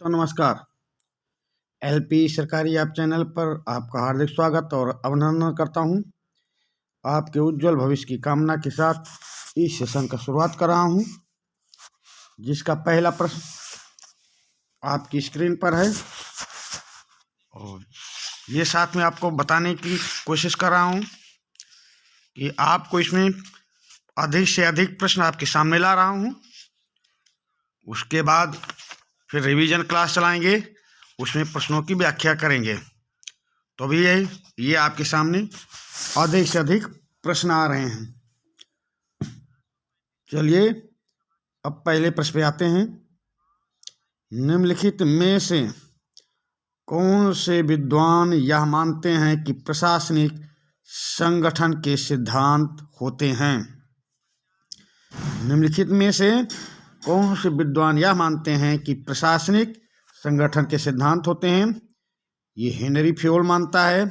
तो नमस्कार। एलपी सरकारी ऐप चैनल पर आपका हार्दिक स्वागत और अभिनंदन करता हूं। आपके उज्जवल भविष्य की कामना के साथ इस सेशन का शुरुआत कर रहा हूं, जिसका पहला प्रश्न आपकी स्क्रीन पर है और ये साथ में आपको बताने की कोशिश कर रहा हूं कि आपको इसमें अधिक से अधिक प्रश्न आपके सामने ला रहा हूं। उसके बाद फिर रिवीजन क्लास चलाएंगे, उसमें प्रश्नों की व्याख्या करेंगे। तो भी ये आपके सामने अधिक से अधिक प्रश्न आ रहे हैं। चलिए अब पहले प्रश्न पे आते हैं। निम्नलिखित में से कौन से विद्वान यह मानते हैं कि प्रशासनिक संगठन के सिद्धांत होते हैं? निम्नलिखित में से कौन से विद्वान यह मानते हैं कि प्रशासनिक संगठन के सिद्धांत होते हैं? ये हेनरी फ्योल मानता है,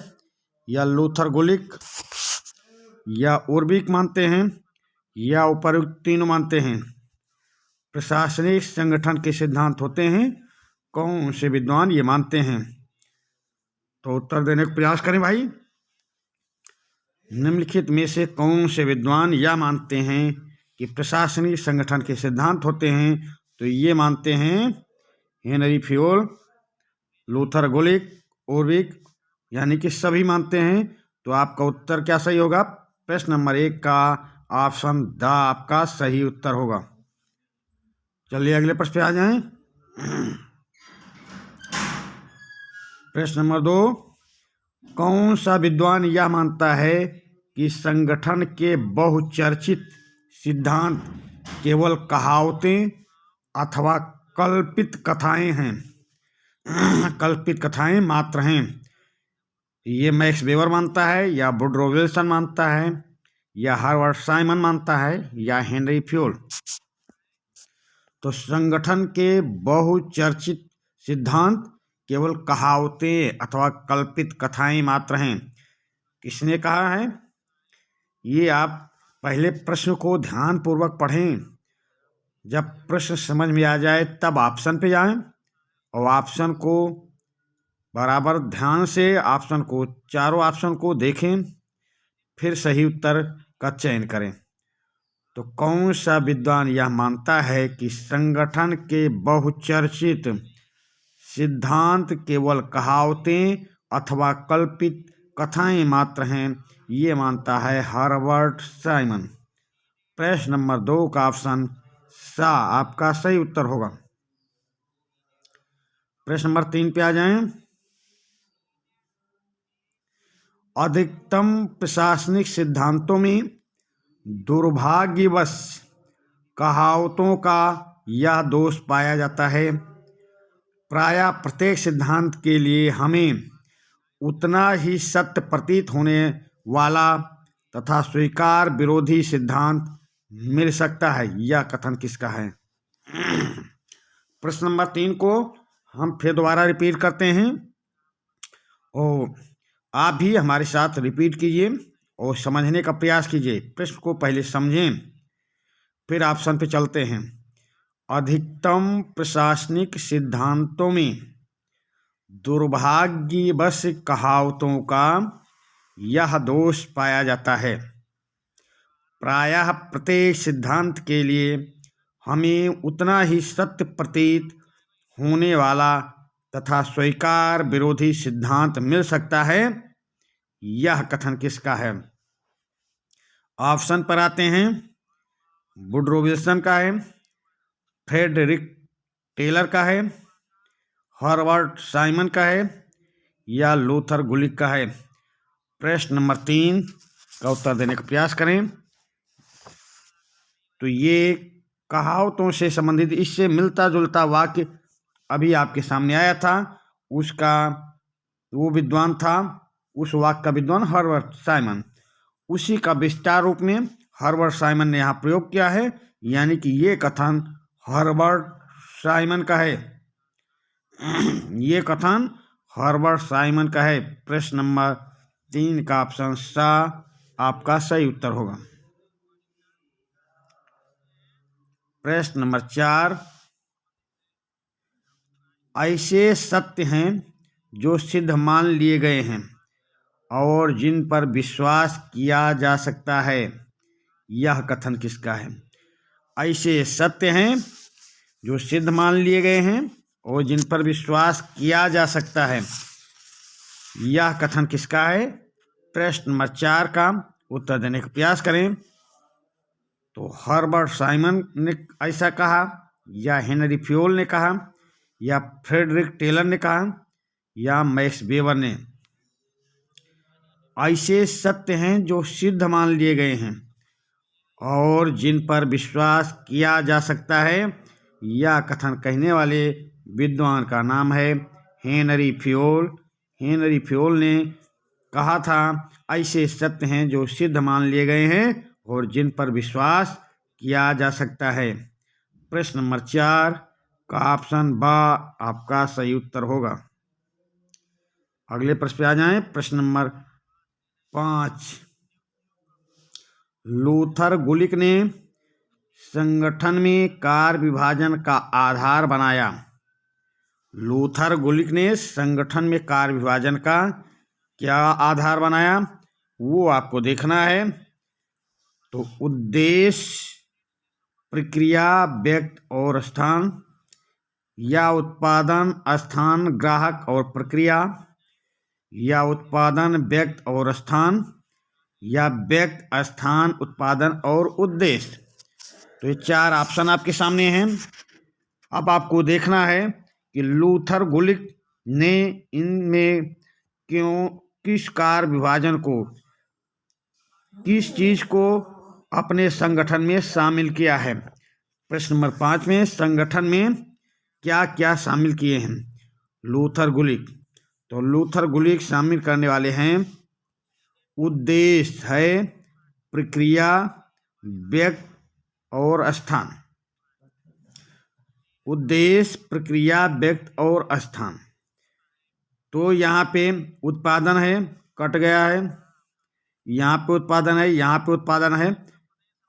या लूथर गुलिक, या ओरविक मानते हैं, या उपर्युक्त तीनों मानते हैं। प्रशासनिक संगठन के सिद्धांत होते हैं, कौन से विद्वान ये मानते हैं? तो उत्तर देने का प्रयास करें भाई। निम्नलिखित में से कौन से विद्वान यह मानते हैं कि प्रशासनिक संगठन के सिद्धांत होते हैं? तो ये मानते हैं हेनरी फ्योल, लूथर गुलिक, ओरविक, यानी कि सभी मानते हैं। तो आपका उत्तर क्या सही होगा? प्रश्न नंबर 1 का ऑप्शन द आपका सही उत्तर होगा। चलिए अगले प्रश्न पे आ जाएं। प्रश्न नंबर 2, कौन सा विद्वान यह मानता है कि संगठन के बहुचर्चित सिद्धांत केवल कहावतें अथवा कल्पित कथाएं हैं? कल्पित कथाएं मात्र हैं। ये मैक्स वेबर मानता है, या वुडरो विल्सन मानता है, या हर्बर्ट साइमन मानता है, या हेनरी फ्योल? तो संगठन के बहुचर्चित सिद्धांत केवल कहावतें अथवा कल्पित कथाएं मात्र हैं। किसने कहा है? ये आप पहले प्रश्न को ध्यानपूर्वक पढ़ें। जब प्रश्न समझ में आ जाए तब ऑप्शन पे जाएं और ऑप्शन को बराबर ध्यान से चारों ऑप्शन को देखें, फिर सही उत्तर का चयन करें। तो कौन सा विद्वान यह मानता है कि संगठन के बहुचर्चित सिद्धांत केवल कहावतें अथवा कल्पित कथाएं मात्र हैं? ये मानता है हर्बर्ट साइमन। प्रश्न नंबर 2 का ऑप्शन सा आपका सही उत्तर होगा। प्रश्न नंबर 3 पे आ जाएं। अधिकतम प्रशासनिक सिद्धांतों में दुर्भाग्यवश कहावतों का यह दोष पाया जाता है। प्रायः प्रत्येक सिद्धांत के लिए हमें उतना ही सत्य प्रतीत होने वाला तथा स्वीकार विरोधी सिद्धांत मिल सकता है। यह कथन किसका है? प्रश्न नंबर 3 को हम फिर दोबारा रिपीट करते हैं और आप भी हमारे साथ रिपीट कीजिए और समझने का प्रयास कीजिए। प्रश्न को पहले समझें, फिर ऑप्शन पे चलते हैं। अधिकतम प्रशासनिक सिद्धांतों में दुर्भाग्यवश कहावतों का यह दोष पाया जाता है। प्रायः प्रत्येक सिद्धांत के लिए हमें उतना ही सत्य प्रतीत होने वाला तथा स्वीकार विरोधी सिद्धांत मिल सकता है। यह कथन किसका है? ऑप्शन पर आते हैं। वुडरो विल्सन का है, फ्रेडरिक टेलर का है, हर्बर्ट साइमन का है, या लूथर गुलिक का है? प्रश्न नंबर 3 का उत्तर देने का प्रयास करें। तो ये कहावतों से संबंधित इससे मिलता जुलता वाक्य अभी आपके सामने आया था, उसका वो विद्वान था, उस वाक्य का विद्वान हर्बर्ट साइमन। उसी का विस्तार रूप में हर्बर्ट साइमन ने यहाँ प्रयोग किया है, यानी कि ये कथन हर्बर्ट साइमन का है। ये कथन हर्बर्ट साइमन का है। प्रश्न नंबर 3 का ऑप्शन सा आपका सही उत्तर होगा। प्रश्न नंबर 4, ऐसे सत्य हैं जो सिद्ध मान लिए गए हैं और जिन पर विश्वास किया जा सकता है। यह कथन किसका है? ऐसे सत्य हैं जो सिद्ध मान लिए गए हैं और जिन पर विश्वास किया जा सकता है। यह कथन किसका है? प्रश्न नंबर 4 का उत्तर देने का प्रयास करें। तो हर्बर्ट साइमन ने ऐसा कहा, या हेनरी फ्योल ने कहा, या फ्रेडरिक टेलर ने कहा, या मैक्स वेबर ने। ऐसे सत्य हैं जो सिद्ध मान लिए गए हैं और जिन पर विश्वास किया जा सकता है। यह कथन कहने वाले विद्वान का नाम है हेनरी फ्योल। हेनरी फ्योल ने कहा था ऐसे सत्य हैं जो सिद्ध मान लिए गए हैं और जिन पर विश्वास किया जा सकता है। प्रश्न नंबर 4 का ऑप्शन बा आपका सही उत्तर होगा। अगले प्रश्न पे आ जाएं। प्रश्न नंबर 5, लूथर गुलिक ने संगठन में कार्य विभाजन का आधार बनाया। लूथर गुलिक ने संगठन में कार्य विभाजन का क्या आधार बनाया, वो आपको देखना है। तो उद्देश्य, प्रक्रिया, व्यक्ति और स्थान, या उत्पादन, स्थान, ग्राहक और प्रक्रिया, या उत्पादन, व्यक्ति और स्थान, या व्यक्ति, स्थान, उत्पादन और उद्देश्य। तो ये 4 ऑप्शन आपके सामने हैं। अब आपको देखना है कि लूथर गुलिक ने इनमें किस कार्य विभाजन को, किस चीज को अपने संगठन में शामिल किया है। प्रश्न नंबर 5 में संगठन में क्या क्या शामिल किए हैं लूथर गुलिक। तो लूथर गुलिक शामिल करने वाले हैं उद्देश्य है, प्रक्रिया, व्यक्ति और स्थान। उद्देश्य, प्रक्रिया, व्यक्ति और स्थान। तो यहाँ पे उत्पादन है, कट गया है, यहाँ पे उत्पादन है, यहाँ पे उत्पादन है।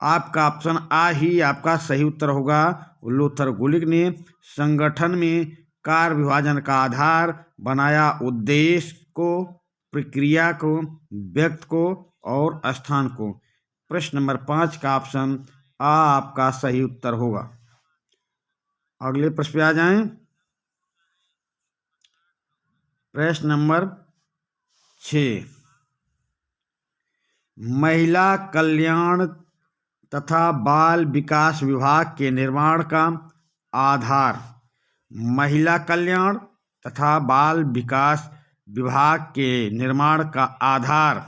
आपका ऑप्शन आ ही आपका सही उत्तर होगा। लूथर गुलिक ने संगठन में कार्य विभाजन का आधार बनाया उद्देश्य को, प्रक्रिया को, व्यक्ति को और स्थान को। प्रश्न नंबर 5 का ऑप्शन आ आपका सही उत्तर होगा। अगले प्रश्न पे आ जाएं। प्रश्न नंबर 6, महिला कल्याण तथा बाल विकास विभाग के निर्माण का आधार। महिला कल्याण तथा बाल विकास विभाग के निर्माण का आधार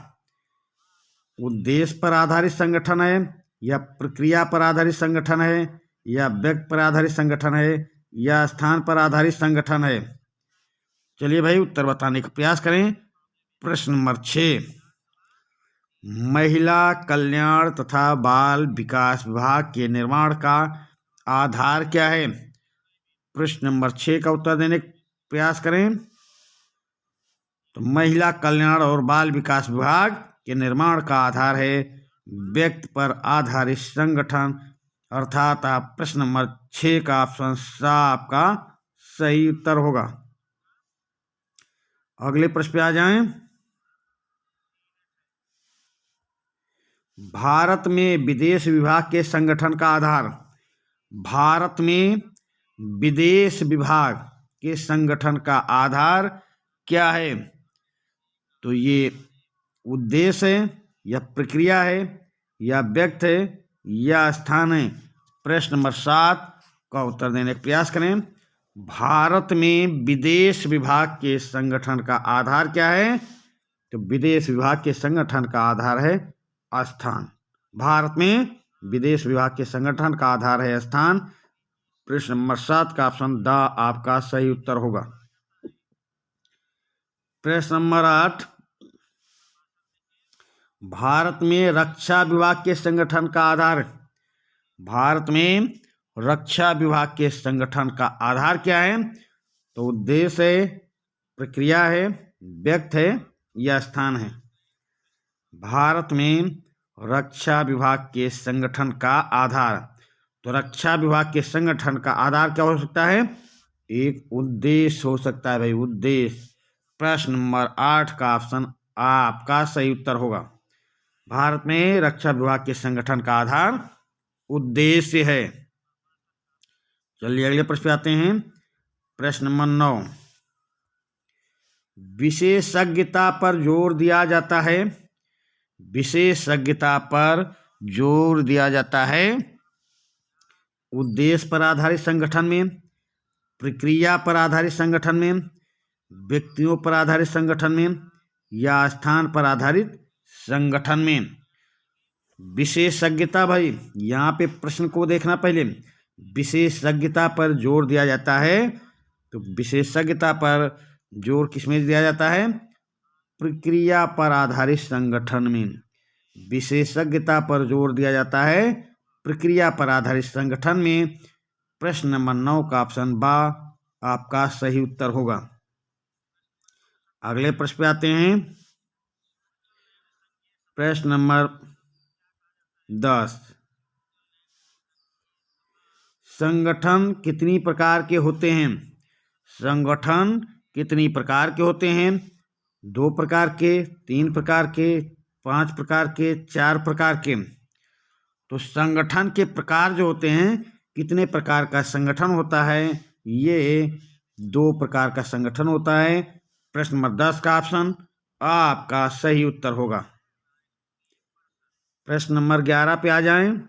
उद्देश्य पर आधारित संगठन है, या प्रक्रिया पर आधारित संगठन है, या व्यक्ति पर आधारित संगठन है, या स्थान पर आधारित संगठन है। चलिए भाई उत्तर बताने का प्रयास करें। प्रश्न नंबर 6, महिला कल्याण तथा बाल विकास विभाग के निर्माण का आधार क्या है। प्रश्न नंबर 6 का उत्तर देने का प्रयास करें। तो महिला कल्याण और बाल विकास विभाग के निर्माण का आधार है व्यक्ति पर आधारित संगठन, अर्थात आप प्रश्न नंबर 6 का ऑप्शन सा आपका सही उत्तर होगा। अगले प्रश्न पे आ जाएं। भारत में विदेश विभाग के संगठन का आधार। भारत में विदेश विभाग के संगठन का आधार क्या है। तो ये उद्देश्य है, या प्रक्रिया है, या व्यक्ति है, या स्थान है। प्रश्न नंबर 7 का उत्तर देने का प्रयास करें। भारत में विदेश विभाग के संगठन का आधार क्या है। तो विदेश विभाग के संगठन का आधार है स्थान। भारत में विदेश विभाग के संगठन का आधार है स्थान। प्रश्न नंबर 7 का ऑप्शन द आपका सही उत्तर होगा। प्रश्न नंबर 8, भारत में रक्षा विभाग के संगठन का आधार। भारत में रक्षा विभाग के संगठन का आधार क्या है। तो उद्देश्य है, प्रक्रिया है, व्यक्ति है, या स्थान है। भारत में रक्षा विभाग के संगठन का आधार। तो रक्षा विभाग के संगठन का आधार क्या हो सकता है। एक उद्देश्य हो सकता है भाई, उद्देश्य। प्रश्न नंबर 8 का ऑप्शन आपका सही उत्तर होगा। भारत में रक्षा विभाग के संगठन का आधार उद्देश्य है। चलिए अगले प्रश्न पे आते हैं। प्रश्न नंबर 9, विशेषज्ञता पर जोर दिया जाता है। विशेषज्ञता पर जोर दिया जाता है उद्देश्य पर आधारित संगठन में, प्रक्रिया पर आधारित संगठन में, व्यक्तियों पर आधारित संगठन में, या स्थान पर आधारित संगठन में। विशेषज्ञता भाई, यहाँ पे प्रश्न को देखना पहले। विशेषज्ञता पर जोर दिया जाता है, तो विशेषज्ञता पर जोर किसमें दिया जाता है? प्रक्रिया पर आधारित संगठन में। विशेषज्ञता पर जोर दिया जाता है प्रक्रिया पर आधारित संगठन में। प्रश्न नंबर 9 का ऑप्शन बा आपका सही उत्तर होगा। अगले प्रश्न पे आते हैं। प्रश्न नंबर 10, संगठन कितनी प्रकार के होते हैं? संगठन कितनी प्रकार के होते हैं? 2 प्रकार के, 3 प्रकार के, 5 प्रकार के, 4 प्रकार के। तो संगठन के प्रकार जो होते हैं, कितने प्रकार का संगठन होता है? ये 2 प्रकार का संगठन होता है। प्रश्न नंबर 10 का ऑप्शन आपका सही उत्तर होगा। प्रश्न नंबर 11 पे आ जाएं।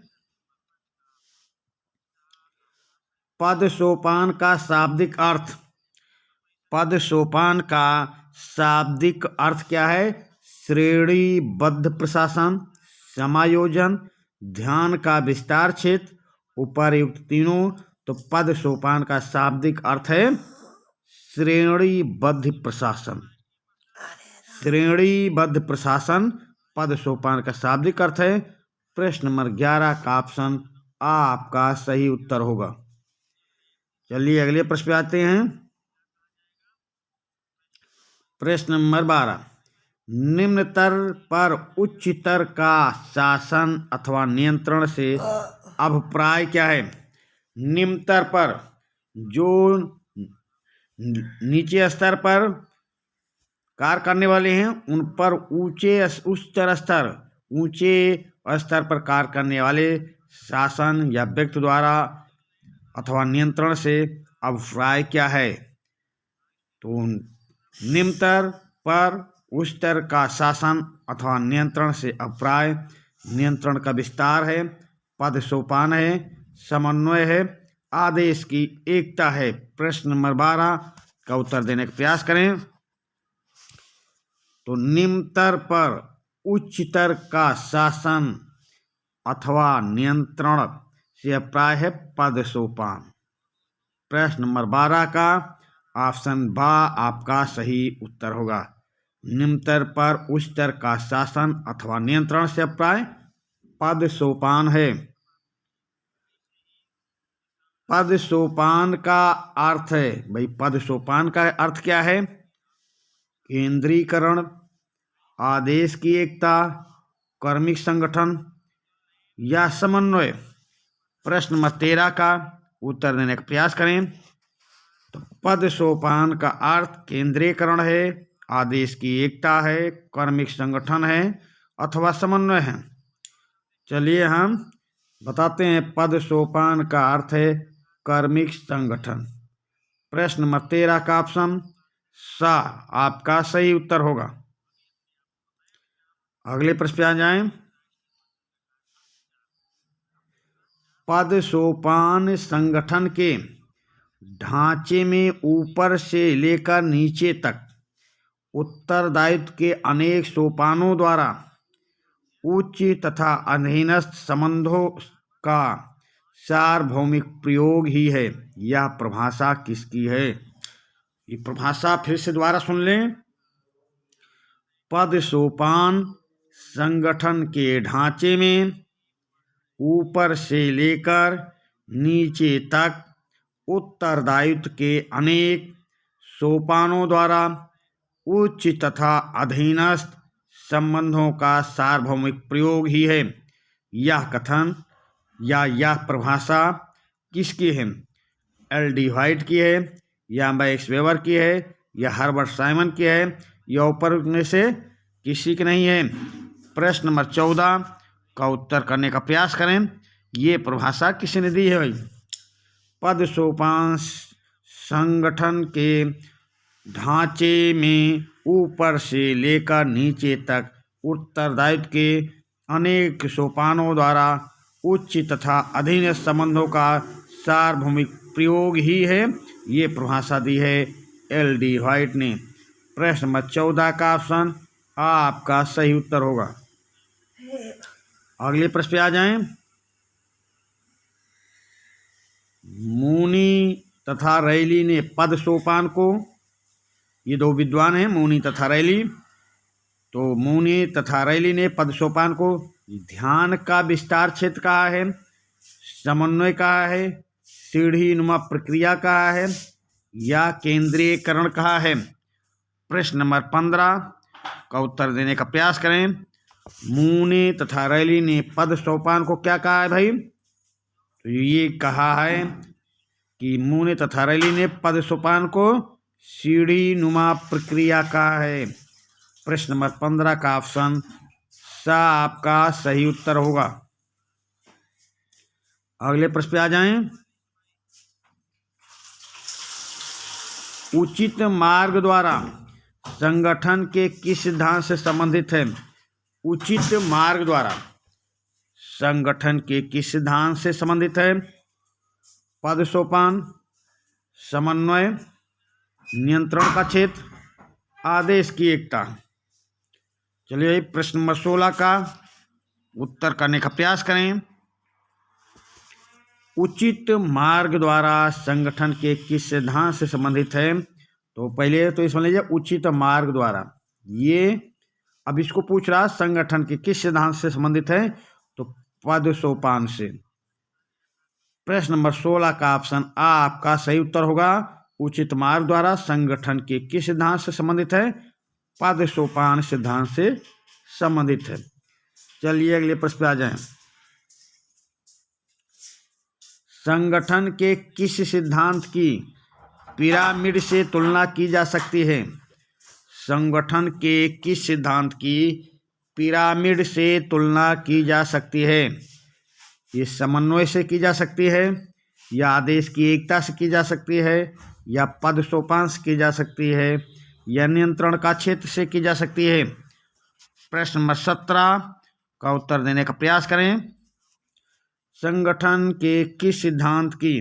पद सोपान का शाब्दिक अर्थ। पद सोपान का शाब्दिक अर्थ क्या है? श्रेणीबद्ध प्रशासन, समायोजन, ध्यान का विस्तार क्षेत्र, उपर्युक्त तीनों। तो पद सोपान का शाब्दिक अर्थ है श्रेणीबद्ध प्रशासन। श्रेणीबद्ध प्रशासन पद सोपान का शाब्दिक अर्थ है। प्रश्न नंबर 11 का ऑप्शन आपका सही उत्तर होगा। चलिए अगले प्रश्न पे आते हैं। प्रश्न नंबर 12, निम्नतर पर उच्चतर का शासन अथवा नियंत्रण से अभिप्राय क्या है? निम्नतर पर जो नीचे स्तर पर कार्य करने वाले हैं, उन पर ऊंचे स्तर पर कार्य करने वाले शासन या व्यक्ति द्वारा अथवा नियंत्रण से अभिप्राय क्या है? तो निम्नतर पर उच्चतर का शासन अथवा नियंत्रण से अभिप्राय नियंत्रण का विस्तार है, पद सोपान है, समन्वय है, आदेश की एकता है। प्रश्न नंबर 12 का उत्तर देने का प्रयास करें। तो निम्नतर पर उच्चतर का शासन अथवा नियंत्रण से अभिप्राय है पद सोपान। प्रश्न नंबर 12 का ऑप्शन बा आपका सही उत्तर होगा। निम्नतर पर उच्चतर का शासन अथवा नियंत्रण से अभिप्राय पद सोपान है। पद सोपान का अर्थ है भाई, पद सोपान का अर्थ क्या है? केंद्रीकरण, आदेश की एकता, कर्मिक संगठन या समन्वय। प्रश्न नंबर 13 का उत्तर देने का प्रयास करें। तो पद सोपान का अर्थ केंद्रीकरण है, आदेश की एकता है, कर्मिक संगठन है अथवा समन्वय है। चलिए हम बताते हैं। पद सोपान का अर्थ है कर्मिक संगठन। प्रश्न नंबर 13 का ऑप्शन सा आपका सही उत्तर होगा। अगले प्रश्न पे आ जाएं। पद सोपान संगठन के ढांचे में ऊपर से लेकर नीचे तक उत्तरदायित्व के अनेक सोपानों द्वारा उच्च तथा अधीनस्थ संबंधों का सार्वभौमिक प्रयोग ही है। यह परिभाषा किसकी है? ये परिभाषा फिर से दोबारा सुन लें। पद सोपान संगठन के ढांचे में ऊपर से लेकर नीचे तक उत्तरदायित्व के अनेक सोपानों द्वारा उच्च तथा अधीनस्थ संबंधों का सार्वभौमिक प्रयोग ही है। यह कथन या यह परिभाषा किसकी है? एल डी व्हाइट की है, या मैक्स वेबर की है, या हर्बर्ट साइमन की है, या ऊपर में से किसी की नहीं है। प्रश्न नंबर 14 का उत्तर करने का प्रयास करें। ये परिभाषा किसने दी है भाई? पद सोपान संगठन के ढांचे में ऊपर से लेकर नीचे तक उत्तरदायित्व के अनेक सोपानों द्वारा उच्च तथा अधीन संबंधों का सार्वभौमिक प्रयोग ही है। ये परिभाषा दी है L.D. व्हाइट ने। प्रश्न नंबर 14 का ऑप्शन आपका सही उत्तर होगा। अगले प्रश्न पे आ जाएं। मूनी तथा रैली ने पद सोपान को, ये दो विद्वान हैं मूनी तथा रैली, तो मूनी तथा रैली ने पद सोपान को ध्यान का विस्तार क्षेत्र कहा है, समन्वय कहा है, सीढ़ी नुमा प्रक्रिया कहा है, या केंद्रीयकरण कहा है। प्रश्न नंबर 15 का उत्तर देने का प्रयास करें। मूनी तथा रैली ने पद सोपान को क्या कहा है भाई? तो ये कहा है कि मूनी तथा रैली ने पद सोपान को सीढ़ी नुमा प्रक्रिया कहा है। प्रश्न नंबर 15 का ऑप्शन सा आपका सही उत्तर होगा। अगले प्रश्न पे आ जाएं। उचित मार्ग द्वारा संगठन के किस सिद्धांत से संबंधित है? उचित मार्ग द्वारा संगठन के किस सिद्धांत से संबंधित है? पद सोपान, समन्वय, नियंत्रण का क्षेत्र, आदेश की एकता। चलिए प्रश्न नंबर 16 का उत्तर करने का प्रयास करें। उचित मार्ग द्वारा संगठन के किस सिद्धांत से संबंधित है? तो पहले तो इसमें लीजिए उचित मार्ग द्वारा, ये अब इसको पूछ रहा संगठन के किस सिद्धांत से संबंधित है? तो पद सोपान से। प्रश्न नंबर 16 का ऑप्शन आ आपका सही उत्तर होगा। उचित मार्ग द्वारा संगठन के किस सिद्धांत से संबंधित है? पद सोपान सिद्धांत से संबंधित है। चलिए अगले प्रश्न पे आ जाएं। संगठन के किस सिद्धांत की पिरामिड से तुलना की जा सकती है? संगठन के किस सिद्धांत की पिरामिड से तुलना की जा सकती है? ये समन्वय से की जा सकती है, या आदेश की एकता से की जा सकती है, या पद सोपान से की जा सकती है, या नियंत्रण का क्षेत्र से की जा सकती है। प्रश्न नंबर 17 का उत्तर देने का प्रयास करें। संगठन के किस सिद्धांत की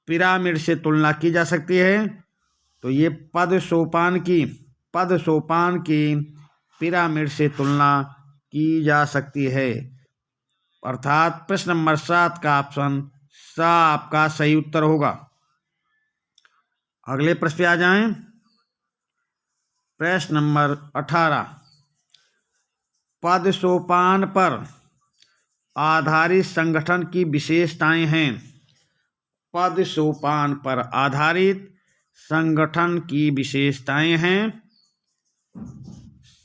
पिरामिड से तुलना की जा सकती है? तो ये पद सोपान की पिरामिड से तुलना की जा सकती है। अर्थात प्रश्न नंबर 7 का ऑप्शन सा आपका सही उत्तर होगा। अगले प्रश्न पे आ जाएं। प्रश्न नंबर 18 पद सोपान पर आधारित संगठन की विशेषताएं हैं। पद सोपान पर आधारित संगठन की विशेषताएं हैं।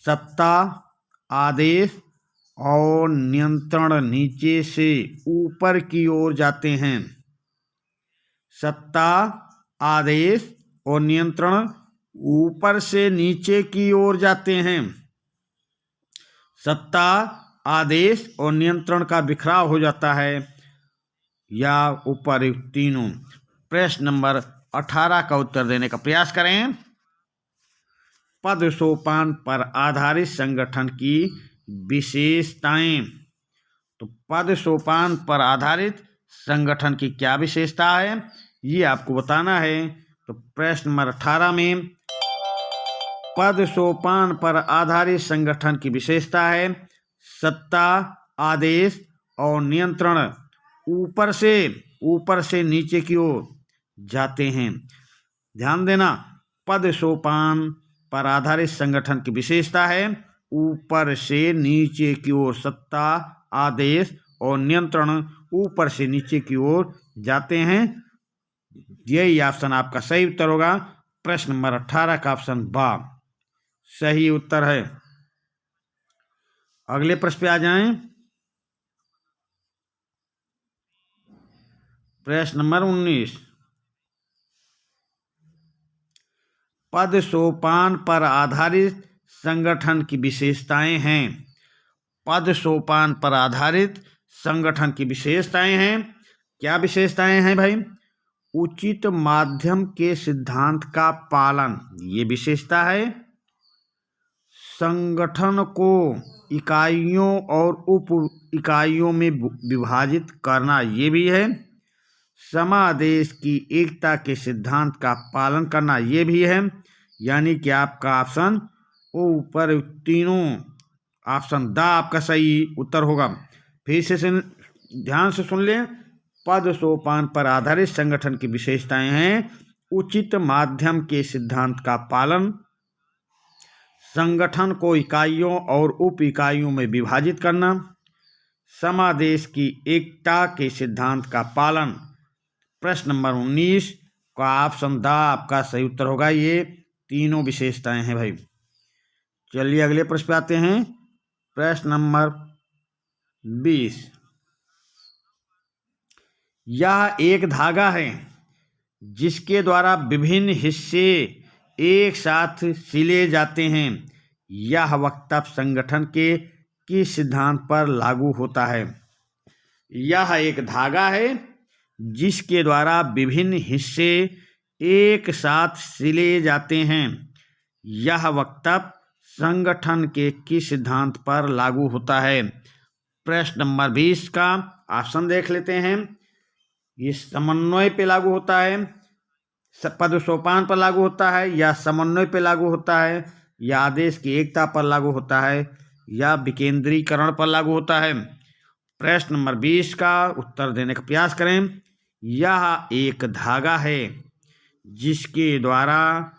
सत्ता, आदेश और नियंत्रण नीचे से ऊपर की ओर जाते हैं। सत्ता, आदेश और नियंत्रण ऊपर से नीचे की ओर जाते हैं। सत्ता, आदेश और नियंत्रण का बिखराव हो जाता है, या ऊपर तीनों। प्रश्न नंबर 18 का उत्तर देने का प्रयास करें। पद सोपान पर आधारित संगठन की विशेषताएं। तो पद सोपान पर आधारित संगठन की क्या विशेषता है, ये आपको बताना है। तो प्रश्न नंबर 18 में पद सोपान पर आधारित संगठन की विशेषता है सत्ता, आदेश और नियंत्रण ऊपर से नीचे की ओर जाते हैं। ध्यान देना, पद सोपान पर आधारित संगठन की विशेषता है ऊपर से नीचे की ओर, सत्ता, आदेश और नियंत्रण ऊपर से नीचे की ओर जाते हैं। यही ऑप्शन आपका सही उत्तर होगा। प्रश्न नंबर 18 का ऑप्शन बा सही उत्तर है। अगले प्रश्न पे आ जाएं। प्रश्न नंबर 19 पद सोपान पर आधारित संगठन की विशेषताएं हैं। पद सोपान पर आधारित संगठन की विशेषताएं हैं। क्या विशेषताएं हैं भाई? उचित माध्यम के सिद्धांत का पालन, ये विशेषता है। संगठन को इकाइयों और उप इकाइयों में विभाजित करना, ये भी है। समादेश की एकता के सिद्धांत का पालन करना, ये भी है। यानी कि आपका ऑप्शन ऊपर तीनों ऑप्शन दा आपका सही उत्तर होगा। फिर से ध्यान से सुन लें। पद सोपान पर आधारित संगठन की विशेषताएं हैं। उचित माध्यम के सिद्धांत का पालन, संगठन को इकाइयों और उप इकाइयों में विभाजित करना, समादेश की एकता के सिद्धांत का पालन। प्रश्न नंबर 19 का ऑप्शन दा आपका सही उत्तर होगा। ये तीनों विशेषताएं हैं भाई। चलिए अगले प्रश्न पे आते हैं। प्रश्न नंबर 20। यह एक धागा है जिसके द्वारा विभिन्न हिस्से एक साथ सिले जाते हैं। यह वक्तव्य संगठन के किस सिद्धांत पर लागू होता है? यह एक धागा है जिसके द्वारा विभिन्न हिस्से एक साथ सिले जाते हैं। यह वक्तव्य संगठन के किस सिद्धांत पर लागू होता है? प्रश्न नंबर 20 का ऑप्शन देख लेते हैं। ये समन्वय पे लागू होता है, पद सोपान पर लागू होता है, या समन्वय पे लागू होता है, या आदेश की एकता पर लागू होता है, या विकेंद्रीकरण पर लागू होता है। प्रश्न नंबर 20 का उत्तर देने का प्रयास करें। यह एक धागा है जिसके द्वारा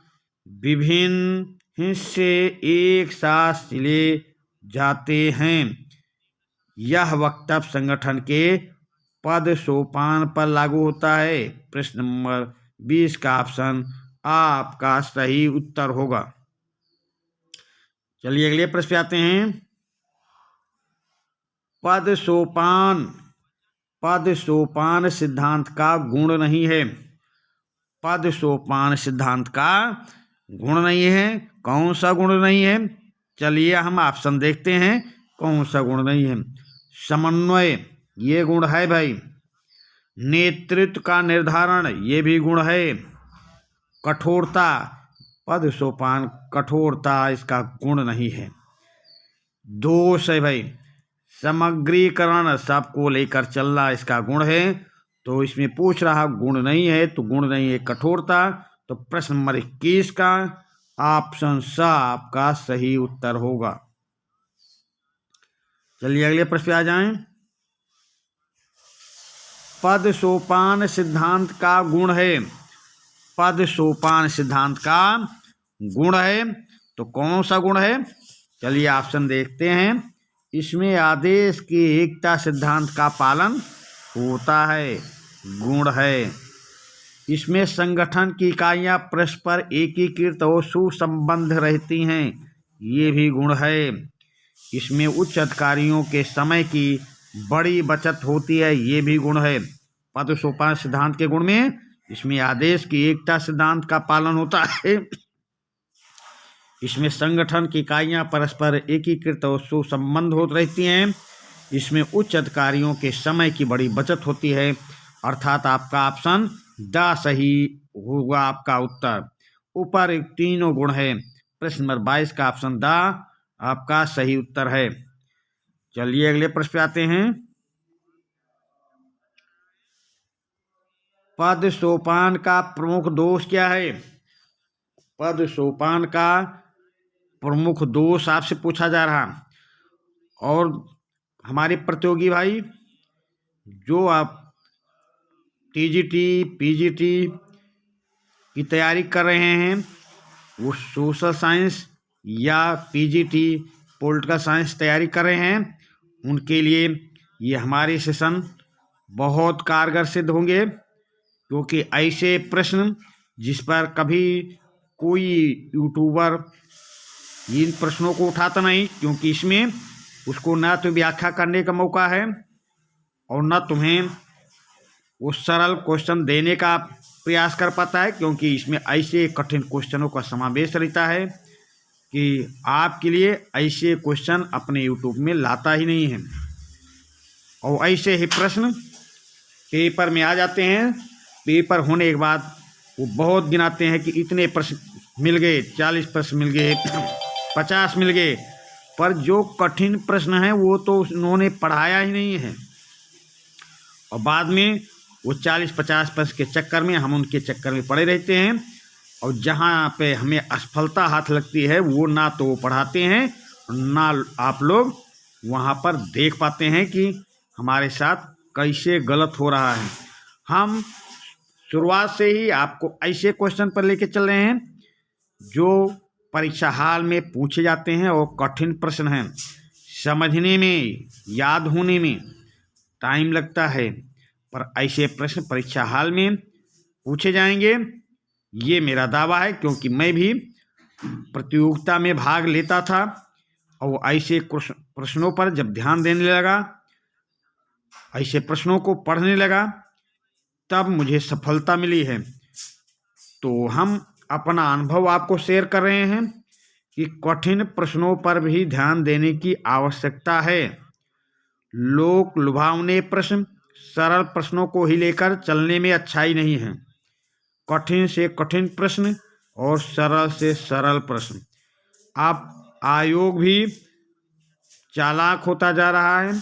विभिन्न हिस्से एक साथ सिले जाते हैं। यह वक्तव्य संगठन के पद सोपान पर लागू होता है। प्रश्न नंबर 20 का ऑप्शन आपका सही उत्तर होगा। चलिए अगले प्रश्न पे आते हैं। पद सोपान सिद्धांत का गुण नहीं है। पद सोपान सिद्धांत का गुण नहीं है। कौन सा गुण नहीं है? चलिए हम ऑप्शन देखते हैं कौन सा गुण नहीं है। समन्वय, ये गुण है भाई। नेतृत्व का निर्धारण, ये भी गुण है। कठोरता, पद सोपान कठोरता इसका गुण नहीं है। दोष है भाई। समग्रीकरण, सबको लेकर चलना, इसका गुण है। तो इसमें पूछ रहा गुण नहीं है, तो गुण नहीं है कठोरता। तो प्रश्न नंबर 21 का ऑप्शन सा आपका सही उत्तर होगा। चलिए अगले प्रश्न पे आ जाएं। पद सोपान सिद्धांत का गुण है। पद सोपान सिद्धांत का गुण है, तो कौन सा गुण है? चलिए ऑप्शन देखते हैं। इसमें आदेश की एकता सिद्धांत का पालन होता है, गुण है। इसमें संगठन की इकाइयां परस्पर एकीकृत और सुसंबद्ध रहती हैं, ये भी गुण है। इसमें उच्च अधिकारियों के समय की बड़ी बचत होती है, ये भी गुण है। पद सोपान सिद्धांत के गुण में इसमें आदेश की एकता सिद्धांत का पालन होता है। इसमें संगठन की इकाइयां परस्पर एकीकृत और सुसंबद्ध होती रहती हैं। इसमें उच्च अधिकारियों के समय की बड़ी बचत होती है। अर्थात आपका ऑप्शन द सही होगा आपका उत्तर। ऊपर तीनों गुण है। प्रश्न नंबर 22 का ऑप्शन द आपका सही उत्तर है। चलिए अगले प्रश्न पे आते हैं। पद सोपान का प्रमुख दोष क्या है? पद सोपान का प्रमुख दोष आपसे पूछा जा रहा। और हमारे प्रतियोगी भाई जो आप टीजीटी पीजीटी की तैयारी कर रहे हैं, वो सोशल साइंस या पीजीटी पॉलिटिकल साइंस तैयारी कर रहे हैं, उनके लिए ये हमारे सेशन बहुत कारगर सिद्ध होंगे। क्योंकि ऐसे प्रश्न जिस पर कभी कोई यूट्यूबर इन प्रश्नों को उठाता नहीं, क्योंकि इसमें उसको ना तो व्याख्या करने का मौका है और न तुम्हें वो सरल क्वेश्चन देने का प्रयास कर पाता है, क्योंकि इसमें ऐसे कठिन क्वेश्चनों का समावेश रहता है कि आपके लिए ऐसे क्वेश्चन अपने यूट्यूब में लाता ही नहीं है। और ऐसे ही प्रश्न पेपर में आ जाते हैं। पेपर होने के बाद वो बहुत गिनाते हैं कि इतने प्रश्न मिल गए, 40 प्रश्न मिल गए, 50 मिल गए, पर जो कठिन प्रश्न है वो तो उन्होंने पढ़ाया ही नहीं है। और बाद में वो 40-50 प्रश्न के चक्कर में हम उनके चक्कर में पड़े रहते हैं, और जहाँ पे हमें असफलता हाथ लगती है वो ना तो वो पढ़ाते हैं, ना आप लोग वहाँ पर देख पाते हैं कि हमारे साथ कैसे गलत हो रहा है। हम शुरुआत से ही आपको ऐसे क्वेश्चन पर लेके चल रहे हैं जो परीक्षा हाल में पूछे जाते हैं और कठिन प्रश्न हैं। समझने में, याद होने में टाइम लगता है, पर ऐसे प्रश्न परीक्षा हाल में पूछे जाएंगे, ये मेरा दावा है, क्योंकि मैं भी प्रतियोगिता में भाग लेता था और ऐसे प्रश्नों पर जब ध्यान देने लगा, ऐसे प्रश्नों को पढ़ने लगा, तब मुझे सफलता मिली है। तो हम अपना अनुभव आपको शेयर कर रहे हैं कि कठिन प्रश्नों पर भी ध्यान देने की आवश्यकता है। लोक लुभावने प्रश्न, सरल प्रश्नों को ही लेकर चलने में अच्छाई नहीं है। कठिन से कठिन प्रश्न और सरल से सरल प्रश्न। आप आयोग भी चालाक होता जा रहा है।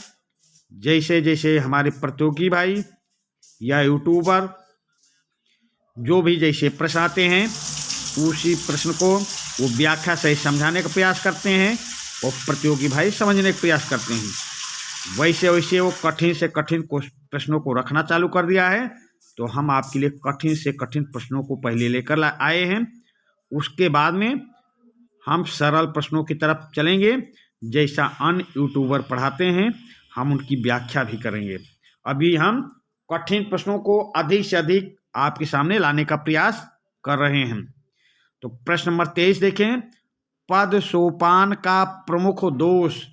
जैसे जैसे हमारे प्रतियोगी भाई या यूट्यूबर जो भी जैसे प्रश्न आते हैं, उसी प्रश्न को वो व्याख्या से समझाने का प्रयास करते हैं और प्रतियोगी भाई समझने का प्रयास करते हैं। वैसे वैसे वो कठिन से कठिन प्रश्नों को रखना चालू कर दिया है। तो हम आपके लिए कठिन से कठिन प्रश्नों को पहले लेकर आए हैं, उसके बाद में हम सरल प्रश्नों की तरफ चलेंगे। जैसा अन्य यूट्यूबर पढ़ाते हैं हम उनकी व्याख्या भी करेंगे। अभी हम कठिन प्रश्नों को अधिक से अधिक आपके सामने लाने का प्रयास कर रहे हैं। तो प्रश्न नंबर 23 देखें। पद सोपान का प्रमुख दोष।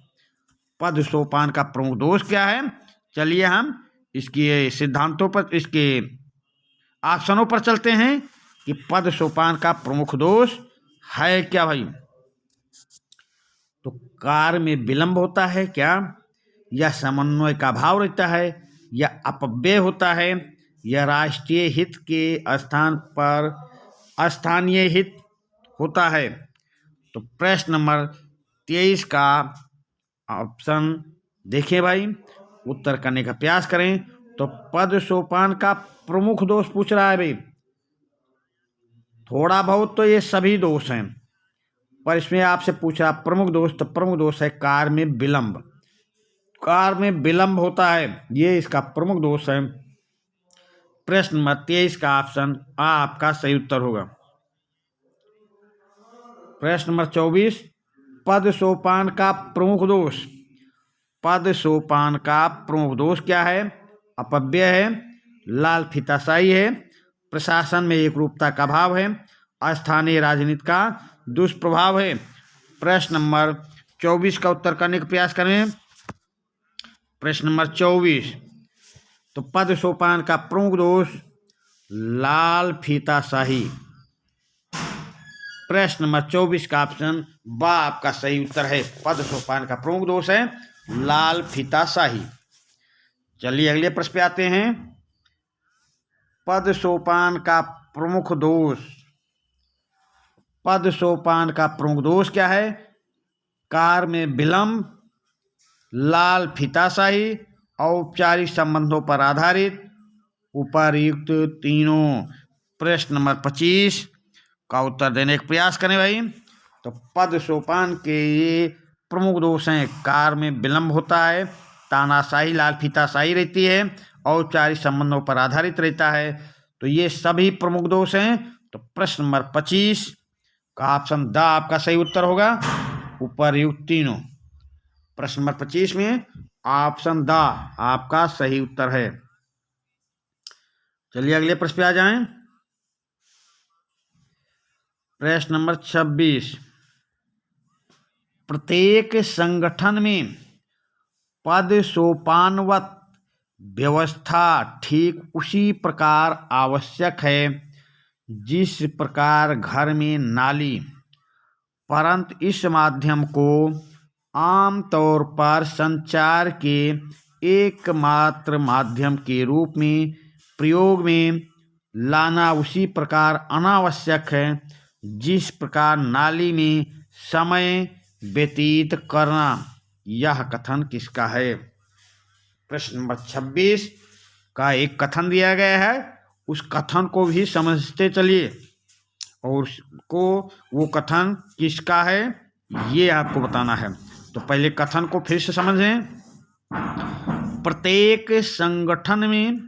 पद सोपान का प्रमुख दोष क्या है? चलिए हम इसके सिद्धांतों पर, इसके ऑप्शनों पर चलते हैं कि पद सोपान का प्रमुख दोष है क्या भाई। तो कार्य में विलंब होता है क्या, या समन्वय का अभाव रहता है, या अपव्यय होता है, या राष्ट्रीय हित के स्थान पर स्थानीय हित होता है। तो प्रश्न नंबर 23 का ऑप्शन देखें भाई, उत्तर करने का प्रयास करें। तो पद सोपान का प्रमुख दोष पूछ रहा है भाई। थोड़ा बहुत तो ये सभी दोष हैं, पर इसमें आपसे पूछ रहा प्रमुख दोष, तो प्रमुख दोष है कार्य में विलंब। कार्य में विलंब होता है, ये इसका प्रमुख दोष है। प्रश्न नंबर 23 का ऑप्शन आ आपका सही उत्तर होगा। प्रश्न नंबर 24। पद सोपान का प्रमुख दोष। पद सोपान का प्रमुख दोष क्या है? अपव्यय है, लाल फीताशाही है, प्रशासन में एकरूपता का अभाव है, स्थानीय राजनीति का दुष्प्रभाव है। प्रश्न नंबर 24 का उत्तर करने का प्रयास करें। प्रश्न नंबर 24। तो पद सोपान का प्रमुख दोष लाल फीताशाही। प्रश्न नंबर 24 का ऑप्शन बा आपका सही उत्तर है। पद सोपान का प्रमुख दोष है लाल फीताशाही। चलिए अगले प्रश्न पे आते हैं। पद सोपान का प्रमुख दोष। पद सोपान का प्रमुख दोष क्या है? कार्य में विलंब, लाल फीताशाही, औपचारिक संबंधों पर आधारित, उपर्युक्त तीनों। प्रश्न नंबर 25 का उत्तर देने का प्रयास करें भाई। तो पद सोपान के ये प्रमुख दोष हैं। कार्य में विलंब होता है, तानाशाही लाल फीताशाही रहती है, औपचारिक संबंधों पर आधारित रहता है। तो ये सभी प्रमुख दोष हैं। तो प्रश्न नंबर 25 का ऑप्शन द आपका सही उत्तर होगा, उपर्युक्त तीनों। प्रश्न नंबर 25 में ऑप्शन द आपका सही उत्तर है। चलिए अगले प्रश्न पे आ जाएं। प्रश्न नंबर 26। प्रत्येक संगठन में पद सोपानवत व्यवस्था ठीक उसी प्रकार आवश्यक है जिस प्रकार घर में नाली, परंतु इस माध्यम को आम तौर पर संचार के एकमात्र माध्यम के रूप में प्रयोग में लाना उसी प्रकार अनावश्यक है जिस प्रकार नाली में समय व्यतीत करना। यह कथन किसका है? प्रश्न नंबर 26 का एक कथन दिया गया है, उस कथन को भी समझते चलिए और उसको वो कथन किसका है ये आपको बताना है। तो पहले कथन को फिर से समझें। प्रत्येक संगठन में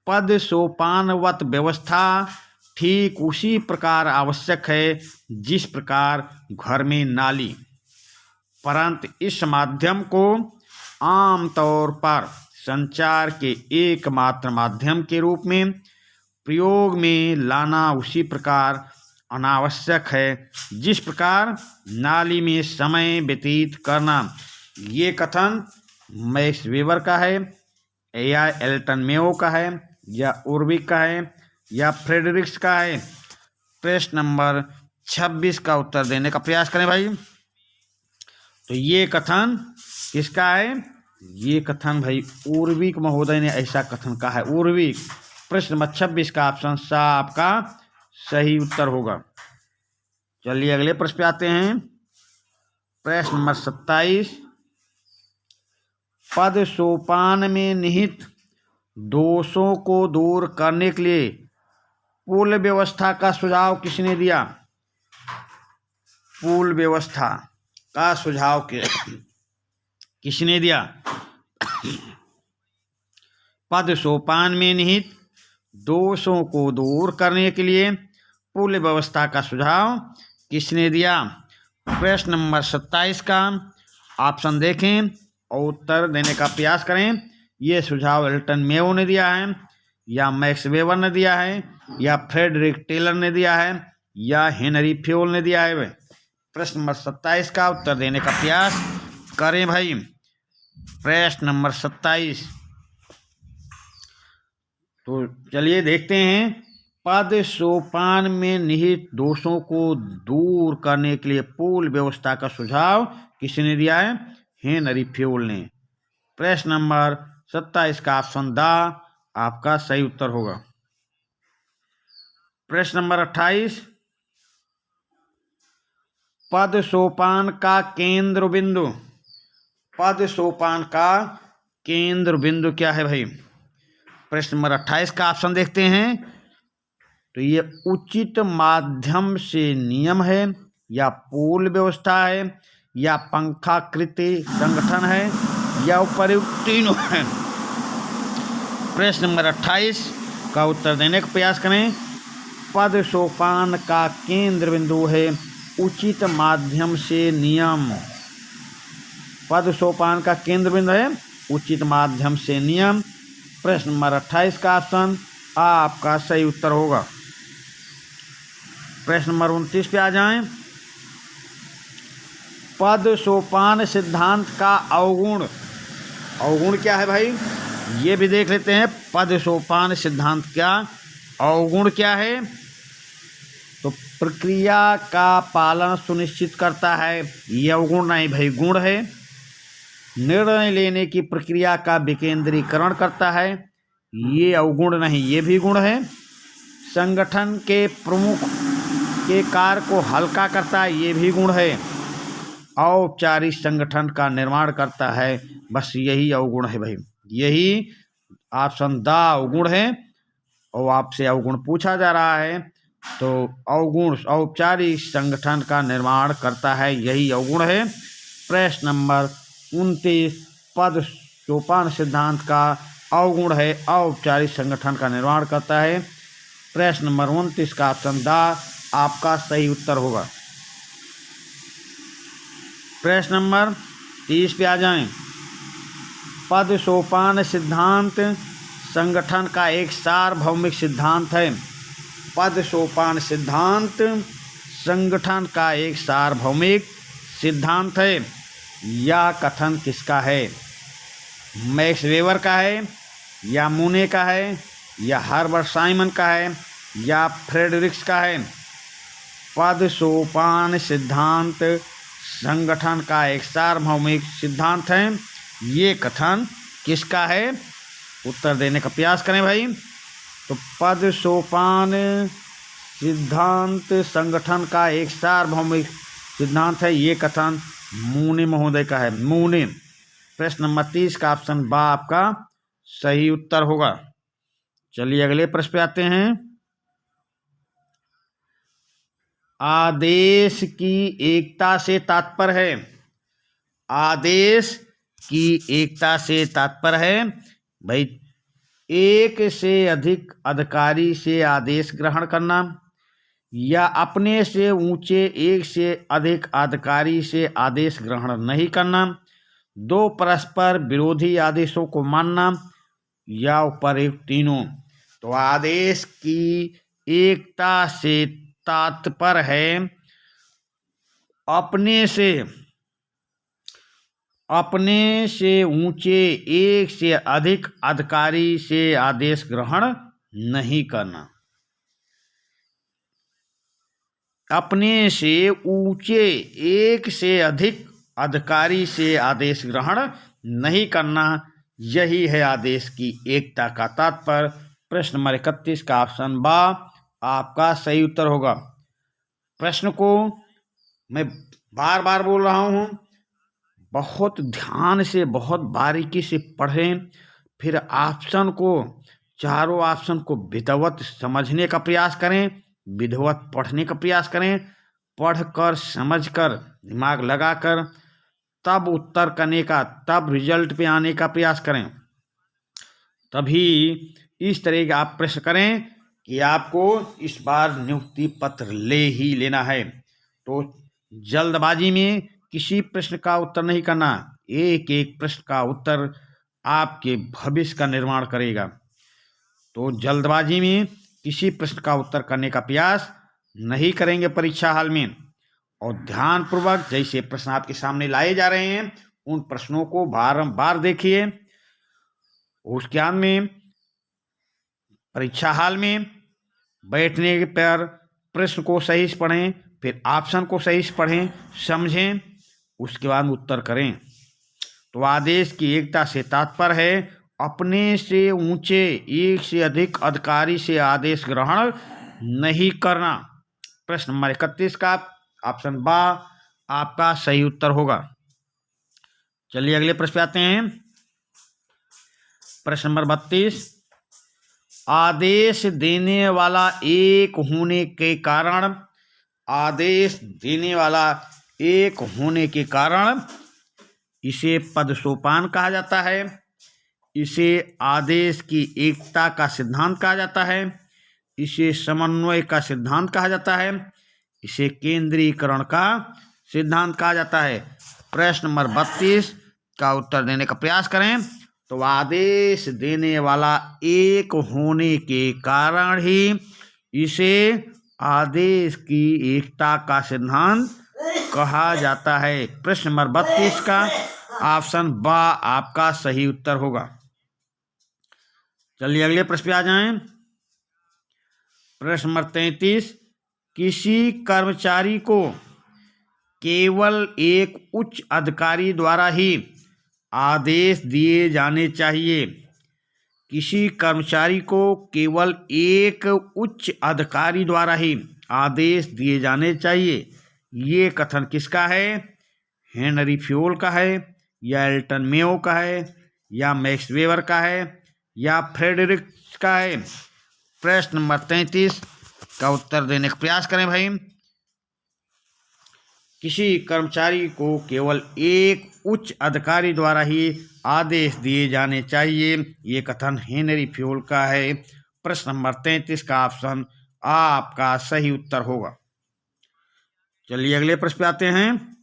पद सोपानवत व्यवस्था ठीक उसी प्रकार आवश्यक है जिस प्रकार घर में नाली, परंतु इस माध्यम को आम तौर पर संचार के एकमात्र माध्यम के रूप में प्रयोग में लाना उसी प्रकार अनावश्यक है जिस प्रकार नाली में समय व्यतीत करना। ये कथन मैक्स वेबर का है या एल्टन मेयो का है या उर्विक का है या फ्रेडरिक्स का है? प्रश्न नंबर 26 का उत्तर देने का प्रयास करें भाई। तो ये कथन किसका है? ये कथन भाई उर्विक महोदय ने ऐसा कथन कहा है, उर्विक। प्रश्न नंबर 26 का ऑप्शन सा आपका सही उत्तर होगा। चलिए अगले प्रश्न पे आते हैं। प्रश्न नंबर 27, पद सोपान में निहित दोषों को दूर करने के लिए पूल व्यवस्था का सुझाव किसने दिया? पूल व्यवस्था का सुझाव किसने दिया? पद सोपान में निहित दोषों को दूर करने के लिए पूल व्यवस्था का सुझाव किसने दिया? प्रश्न नंबर 27 का ऑप्शन देखें और उत्तर देने का प्रयास करें। ये सुझाव एल्टन मेयो ने दिया है या मैक्स वेबर ने दिया है या फ्रेडरिक टेलर ने दिया है या हेनरी फ्योल ने दिया है? प्रश्न नंबर 27 का उत्तर देने का प्रयास करें भाई। प्रश्न नंबर 27, तो चलिए देखते हैं। पद सोपान में निहित दोषों को दूर करने के लिए पूल व्यवस्था का सुझाव किसने दिया है? हेनरी फ्योल ने। प्रश्न नंबर 27 का ऑप्शन द आपका सही उत्तर होगा। प्रश्न नंबर 28, पद सोपान का केंद्र बिंदु, पद सोपान का केंद्र बिंदु क्या है भाई? प्रश्न नंबर 28 का ऑप्शन देखते हैं। तो ये उचित माध्यम से नियम है या पूल व्यवस्था है या पंखाकृति संगठन है या उपर्युक्त तीनों है? प्रश्न नंबर 28 का उत्तर देने का प्रयास करें। पद सोपान का केंद्र बिंदु है उचित माध्यम से नियम। पद सोपान का केंद्र बिंदु है उचित माध्यम से नियम। प्रश्न नंबर 28 का ऑप्शन आपका सही उत्तर होगा। प्रश्न नंबर 29 पे आ जाएं। पद सोपान सिद्धांत का अवगुण, अवगुण क्या है भाई? ये भी देख लेते हैं। पद सोपान सिद्धांत क्या अवगुण क्या है? तो प्रक्रिया का पालन सुनिश्चित करता है, ये अवगुण नहीं भाई, गुण है। निर्णय लेने की प्रक्रिया का विकेंद्रीकरण करता है, ये अवगुण नहीं, ये भी गुण है। संगठन के प्रमुख के कार्य को हल्का करता है, ये भी गुण है। औपचारिक संगठन का निर्माण करता है, बस यही अवगुण है भाई, यही ऑप्शन द अवगुण है। और आपसे अवगुण पूछा जा रहा है तो अवगुण औपचारिक संगठन का निर्माण करता है, यही अवगुण है। प्रश्न नंबर 29, पद सोपान सिद्धांत का अवगुण है औपचारिक संगठन का निर्माण करता है। प्रश्न नंबर 29 का ऑप्शन द आपका सही उत्तर होगा। प्रश्न नंबर 30 पे आ जाएं। पद सोपान सिद्धांत संगठन का एक सार्वभौमिक सिद्धांत है। पद सोपान सिद्धांत संगठन का एक सार्वभौमिक सिद्धांत है। यह कथन किसका है? मैक्स वेबर का है या मूने का है, या हर्बर्ट साइमन का है, या फ्रेडरिक्स का है? पद सोपान सिद्धांत संगठन का एक सार्वभौमिक सिद्धांत है। ये कथन किसका है? उत्तर देने का प्रयास करें भाई। तो पद सोपान सिद्धांत संगठन का एक सार्वभौमिक सिद्धांत है। ये कथन मूने महोदय का है, मूने। प्रश्न नंबर 30 का ऑप्शन बा आपका सही उत्तर होगा। चलिए अगले प्रश्न पे आते हैं। आदेश की एकता से तात्पर्य है। आदेश की एकता से तात्पर्य है भाई, एक से अधिक अधिकारी से आदेश ग्रहण करना, या अपने से ऊंचे एक से अधिक अधिकारी से आदेश ग्रहण नहीं करना, दो परस्पर विरोधी आदेशों को मानना, या उपयुक्त तीनों। तो आदेश की एकता से तात्पर्य है अपने से ऊंचे एक से अधिक अधिकारी से आदेश ग्रहण नहीं करना। अपने से ऊंचे एक से अधिक अधिकारी से आदेश ग्रहण नहीं करना, यही है आदेश की एकता का तात्पर्य। प्रश्न नंबर 31 का ऑप्शन बा आपका सही उत्तर होगा। प्रश्न को मैं बार बार बोल रहा हूँ, बहुत ध्यान से बहुत बारीकी से पढ़ें, फिर ऑप्शन को, चारों ऑप्शन को विधिवत समझने का प्रयास करें, विधिवत पढ़ने का प्रयास करें, पढ़कर समझकर दिमाग लगाकर तब उत्तर करने का, तब रिजल्ट पे आने का प्रयास करें। तभी इस तरह के आप प्रश्न करें कि आपको इस बार नियुक्ति पत्र ले ही लेना है। तो जल्दबाजी में किसी प्रश्न का उत्तर नहीं करना, एक एक प्रश्न का उत्तर आपके भविष्य का निर्माण करेगा। तो जल्दबाजी में किसी प्रश्न का उत्तर करने का प्रयास नहीं करेंगे परीक्षा हाल में, और ध्यानपूर्वक जैसे प्रश्न आपके सामने लाए जा रहे हैं उन प्रश्नों को बारंबार देखिए। उसके बाद में परीक्षा हाल में बैठने पर प्रश्न को सही से पढ़ें, फिर ऑप्शन को सही से पढ़ें, समझें, उसके बाद उत्तर करें। तो आदेश की एकता से तात्पर्य है अपने से ऊंचे एक से अधिक अधिकारी से आदेश ग्रहण नहीं करना। प्रश्न नंबर 31 का ऑप्शन बा आपका सही उत्तर होगा। चलिए अगले प्रश्न पे आते हैं। प्रश्न नंबर 32, आदेश देने वाला एक होने के कारण, आदेश देने वाला एक होने के कारण इसे पद सोपान कहा जाता है, इसे आदेश की एकता का सिद्धांत कहा जाता है, इसे समन्वय का सिद्धांत कहा जाता है, इसे केंद्रीकरण का सिद्धांत कहा जाता है। प्रश्न नंबर 32 का उत्तर देने का प्रयास करें। तो आदेश देने वाला एक होने के कारण ही इसे आदेश की एकता का सिद्धांत कहा जाता है। प्रश्न नंबर 32 का ऑप्शन बा आपका सही उत्तर होगा। चलिए अगले प्रश्न पे आ जाएं। प्रश्न नंबर 33, किसी कर्मचारी को केवल एक उच्च अधिकारी द्वारा ही आदेश दिए जाने चाहिए। किसी कर्मचारी को केवल एक उच्च अधिकारी द्वारा ही आदेश दिए जाने चाहिए। ये कथन किसका है? हेनरी फ्योल का है, या एल्टन मेयो का है, या मैक्स वेबर का है, या फ्रेडरिक्स का है? प्रश्न नंबर 33 का उत्तर देने का प्रयास करें भाई। किसी कर्मचारी को केवल एक उच्च अधिकारी द्वारा ही आदेश दिए जाने चाहिए, ये कथन हेनरी फ्योल का है। प्रश्न नंबर 33 का ऑप्शन आपका सही उत्तर होगा। चलिए अगले प्रश्न पे आते हैं।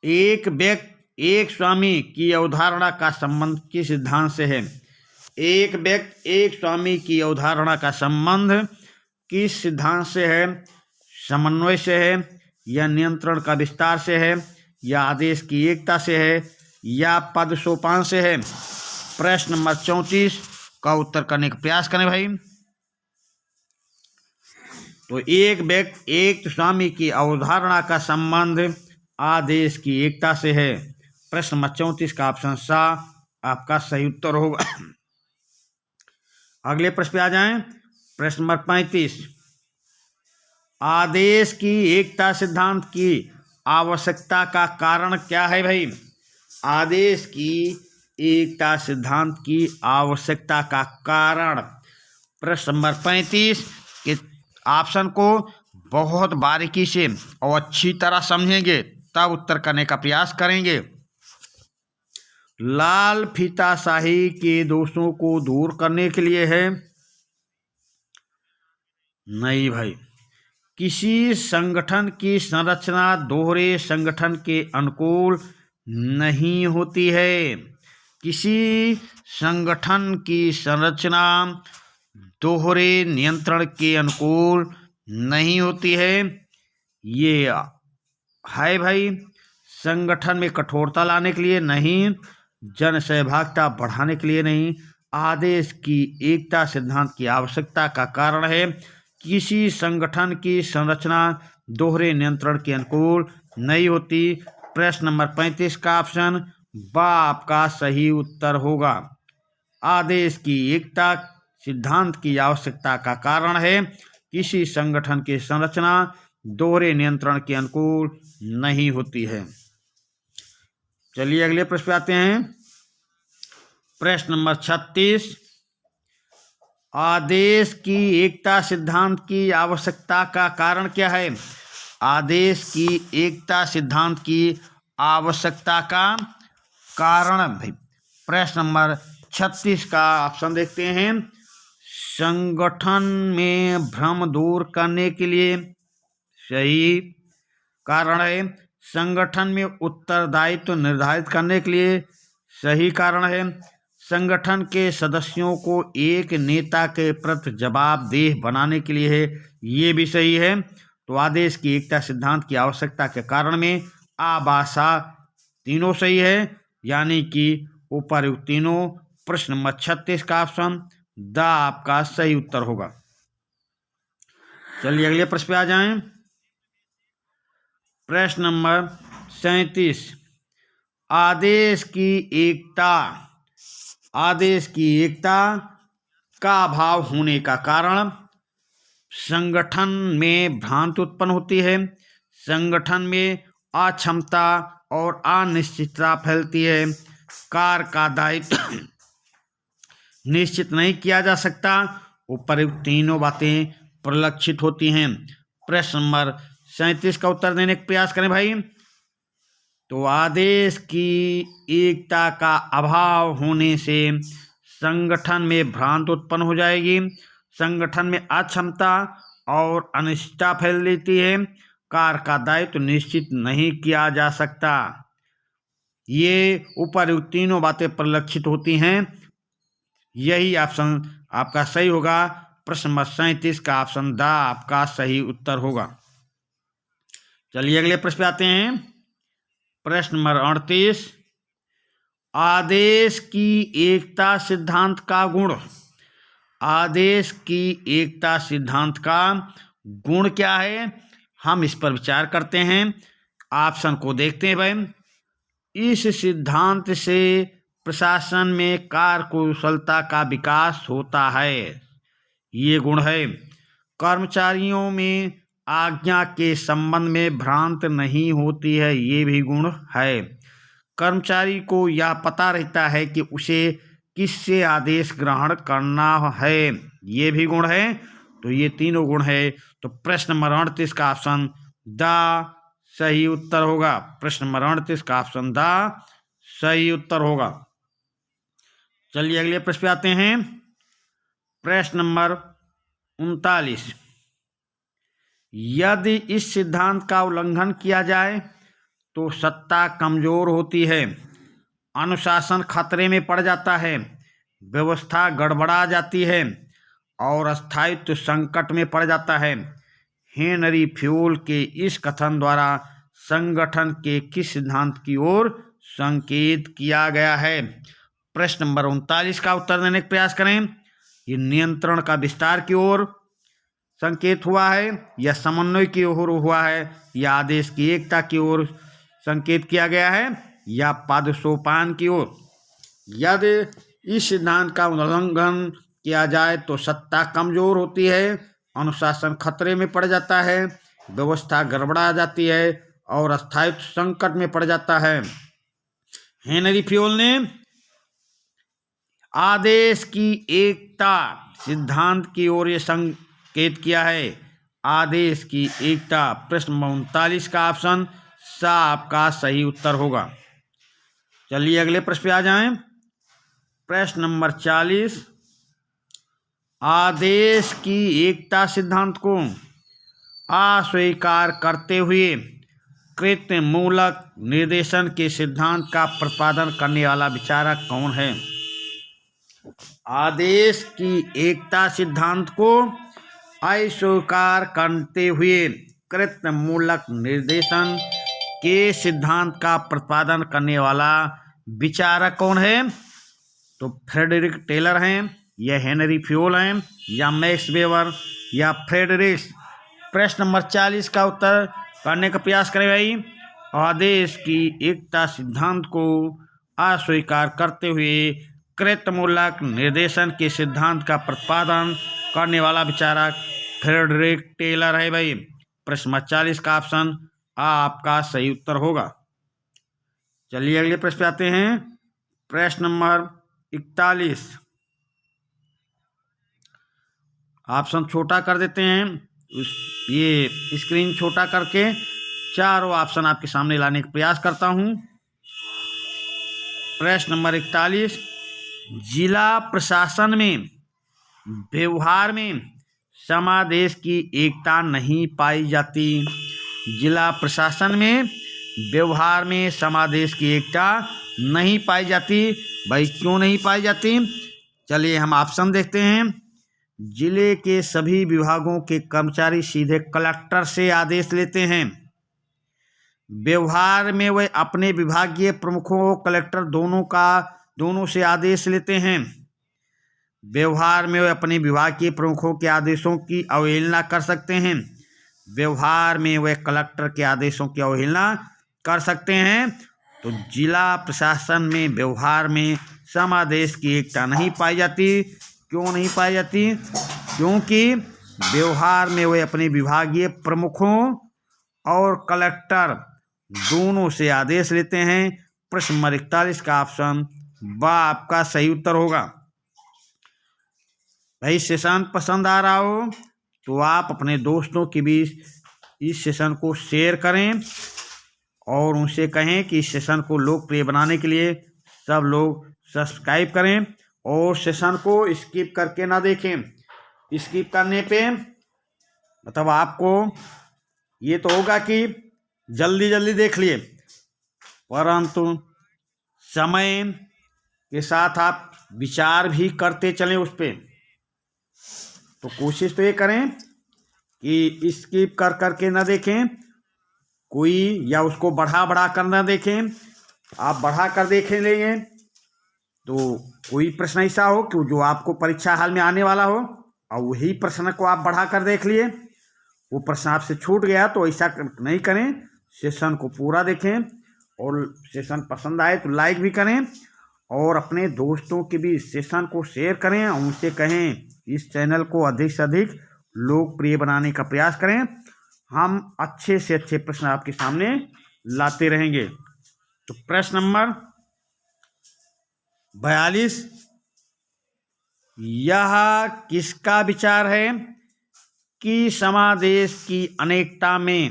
एक व्यक्ति एक स्वामी की अवधारणा का संबंध किस सिद्धांत से है? एक व्यक्ति एक स्वामी की अवधारणा का संबंध किस सिद्धांत से है? समन्वय से है, या नियंत्रण का विस्तार से है, या आदेश की एकता से है, या पद सोपान से है? प्रश्न नंबर 34 का उत्तर करने का प्रयास करें भाई। तो एक स्वामी की अवधारणा का संबंध आदेश की एकता से है। प्रश्न नंबर 34 का ऑप्शन सा आपका सही उत्तर होगा। अगले प्रश्न पे आ जाएं। प्रश्न नंबर 35, आदेश की एकता सिद्धांत की आवश्यकता का कारण क्या है भाई? आदेश की एकता सिद्धांत की आवश्यकता का कारण। प्रश्न नंबर 35 के ऑप्शन को बहुत बारीकी से और अच्छी तरह समझेंगे तब उत्तर करने का प्रयास करेंगे। लाल फीताशाही के दोषों को दूर करने के लिए है? नहीं भाई। किसी संगठन की संरचना दोहरे संगठन के अनुकूल नहीं होती है। किसी संगठन की संरचना दोहरे नियंत्रण के अनुकूल नहीं होती है। ये है भाई संगठन में कठोरता लाने के लिए नहीं, जन सहभागिता बढ़ाने के लिए नहीं। आदेश की एकता सिद्धांत की आवश्यकता का कारण है किसी संगठन की संरचना दोहरे नियंत्रण के अनुकूल नहीं होती। प्रश्न नंबर 35 का ऑप्शन बा आपका सही उत्तर होगा। आदेश की एकता सिद्धांत की आवश्यकता का कारण है किसी संगठन की संरचना दोहरे नियंत्रण के अनुकूल नहीं होती है। चलिए अगले प्रश्न पे आते हैं। प्रश्न नंबर 36, आदेश की एकता सिद्धांत की आवश्यकता का कारण क्या है? आदेश की एकता सिद्धांत की आवश्यकता का कारण भाई। प्रश्न नंबर 36 का ऑप्शन देखते हैं। संगठन में भ्रम दूर करने के लिए सही कारण है। संगठन में उत्तरदायित्व निर्धारित करने के लिए सही कारण है। संगठन के सदस्यों को एक नेता के प्रति जवाबदेह बनाने के लिए है, ये भी सही है। तो आदेश की एकता सिद्धांत की आवश्यकता के कारण में आबासा तीनों सही है, यानी कि उपर्युक्त तीनों। प्रश्न नंबर 36 का ऑप्शन द आपका सही उत्तर होगा। चलिए अगले प्रश्न पे आ जाएं। प्रश्न नंबर 37, आदेश की एकता का अभाव होने का कारण। संगठन में भ्रांति उत्पन्न होती है। संगठन में अक्षमता और अनिश्चितता फैलती है। कार्य का दायित्व निश्चित नहीं किया जा सकता। उपर्युक्त तीनों बातें परिलक्षित होती हैं। प्रश्न नंबर 37 का उत्तर देने का प्रयास करें भाई। तो आदेश की एकता का अभाव होने से संगठन में भ्रांति उत्पन्न हो जाएगी। संगठन में अक्षमता और अनिश्चितता फैल लेती है। कार्य का दायित्व निश्चित नहीं किया जा सकता। ये उपर्युक्त तीनों बातें परिलक्षित होती हैं। यही ऑप्शन आपका सही होगा। प्रश्न नंबर 37 का ऑप्शन द आपका सही उत्तर होगा। चलिए अगले प्रश्न पे आते हैं। प्रश्न नंबर 38, आदेश की एकता सिद्धांत का गुण। आदेश की एकता सिद्धांत का गुण क्या है, हम इस पर विचार करते हैं। ऑप्शन को देखते हैं भाई। इस सिद्धांत से प्रशासन में कार्यकुशलता का विकास होता है, ये गुण है। कर्मचारियों में आज्ञा के संबंध में भ्रांत नहीं होती है, ये भी गुण है। कर्मचारी को यह पता रहता है कि उसे किससे आदेश ग्रहण करना है, ये भी गुण है। तो ये तीनों गुण है। तो प्रश्न नंबर 38 का ऑप्शन द सही उत्तर होगा। प्रश्न नंबर 38 का ऑप्शन द सही उत्तर होगा। चलिए अगले प्रश्न पे आते हैं। प्रश्न नंबर 39, यदि इस सिद्धांत का उल्लंघन किया जाए तो सत्ता कमजोर होती है, अनुशासन खतरे में पड़ जाता है, व्यवस्था गड़बड़ा जाती है और स्थायित्व संकट में पड़ जाता है। हेनरी फ्यूल के इस कथन द्वारा संगठन के किस सिद्धांत की ओर संकेत किया गया है? प्रश्न नंबर 39 का उत्तर देने का प्रयास करें। ये नियंत्रण का विस्तार की ओर संकेत हुआ है, या समन्वय की ओर हुआ है, या आदेश की एकता की ओर संकेत किया गया है, या पादसोपान की ओर। यदि इस सिद्धांत का उल्लंघन किया जाए तो सत्ता कमजोर होती है, अनुशासन खतरे में पड़ जाता है, व्यवस्था गड़बड़ा जाती है और स्थायित्व संकट में पड़ जाता है। हेनरी फ्योल ने आदेश की एकता सिद्धांत की ओर ये संकेत किया है। आदेश की एकता। प्रश्न 39 का ऑप्शन सा आपका सही उत्तर होगा। चलिए अगले प्रश्न पे आ जाएं। प्रश्न नंबर 40। आदेश की एकता सिद्धांत को अस्वीकार करते हुए कृत्य मूलक निर्देशन के सिद्धांत का प्रतिपादन करने वाला विचारक कौन है? आदेश की एकता सिद्धांत को अस्वीकार करते हुए कृत्य मूलक निर्देशन के सिद्धांत का प्रतिपादन करने वाला विचारक कौन है? तो फ्रेडरिक टेलर हैं, या हेनरी फ्योल हैं, या मैक्स वेबर, या फ्रेडरिक। प्रश्न नंबर 40 का उत्तर करने का प्रयास करें भाई। आदेश की एकता सिद्धांत को अस्वीकार करते हुए कृत्य मूलक निर्देशन के सिद्धांत का प्रतिपादन करने वाला विचारक फ्रेडरिक टेलर है भाई। प्रश्न 40 का ऑप्शन आपका सही उत्तर होगा। चलिए अगले प्रश्न पे आते हैं। प्रश्न नंबर 41। ऑप्शन छोटा कर देते हैं, ये स्क्रीन छोटा करके चारों ऑप्शन आपके सामने लाने का प्रयास करता हूं। प्रश्न नंबर 41। जिला प्रशासन में व्यवहार में समादेश की एकता नहीं पाई जाती। जिला प्रशासन में व्यवहार में समादेश की एकता नहीं पाई जाती। भाई क्यों नहीं पाई जाती? चलिए हम ऑप्शन देखते हैं। जिले के सभी विभागों के कर्मचारी सीधे कलेक्टर से आदेश लेते हैं। व्यवहार में वे अपने विभागीय प्रमुखों कलेक्टर दोनों से आदेश लेते हैं। व्यवहार में वे अपने विभागीय प्रमुखों के आदेशों की अवहेलना कर सकते हैं। व्यवहार में वे कलेक्टर के आदेशों की अवहेलना कर सकते हैं। तो जिला प्रशासन में व्यवहार में समादेश की एकता नहीं पाई जाती। क्यों नहीं पाई जाती? क्योंकि व्यवहार में वे अपने विभागीय प्रमुखों और कलेक्टर दोनों से आदेश लेते हैं। प्रश्न नंबर 41 का ऑप्शन बा आपका सही उत्तर होगा। भाई सेशन पसंद आ रहा हो तो आप अपने दोस्तों के बीच इस सेशन को शेयर करें और उनसे कहें कि इस सेशन को लोकप्रिय बनाने के लिए सब लोग सब्सक्राइब करें और सेशन को स्किप करके ना देखें। स्किप करने पे मतलब आपको ये तो होगा कि जल्दी जल्दी देख लिए, परंतु समय के साथ आप विचार भी करते चलें उस पर। तो कोशिश तो ये करें कि स्किप कर करके ना देखें कोई, या उसको बढ़ा कर ना देखें। आप बढ़ा कर देख लेंगे तो कोई प्रश्न ऐसा हो कि जो आपको परीक्षा हाल में आने वाला हो और वही प्रश्न को आप बढ़ा कर देख लिए, वो प्रश्न आपसे छूट गया, तो ऐसा नहीं करें। सेशन को पूरा देखें और सेशन पसंद आए तो लाइक भी करें और अपने दोस्तों के बीच सेशन को शेयर करें और उनसे कहें इस चैनल को अधिक से अधिक लोकप्रिय बनाने का प्रयास करें। हम अच्छे से अच्छे प्रश्न आपके सामने लाते रहेंगे। तो प्रश्न नंबर 42। यह किसका विचार है कि समादेश की अनेकता में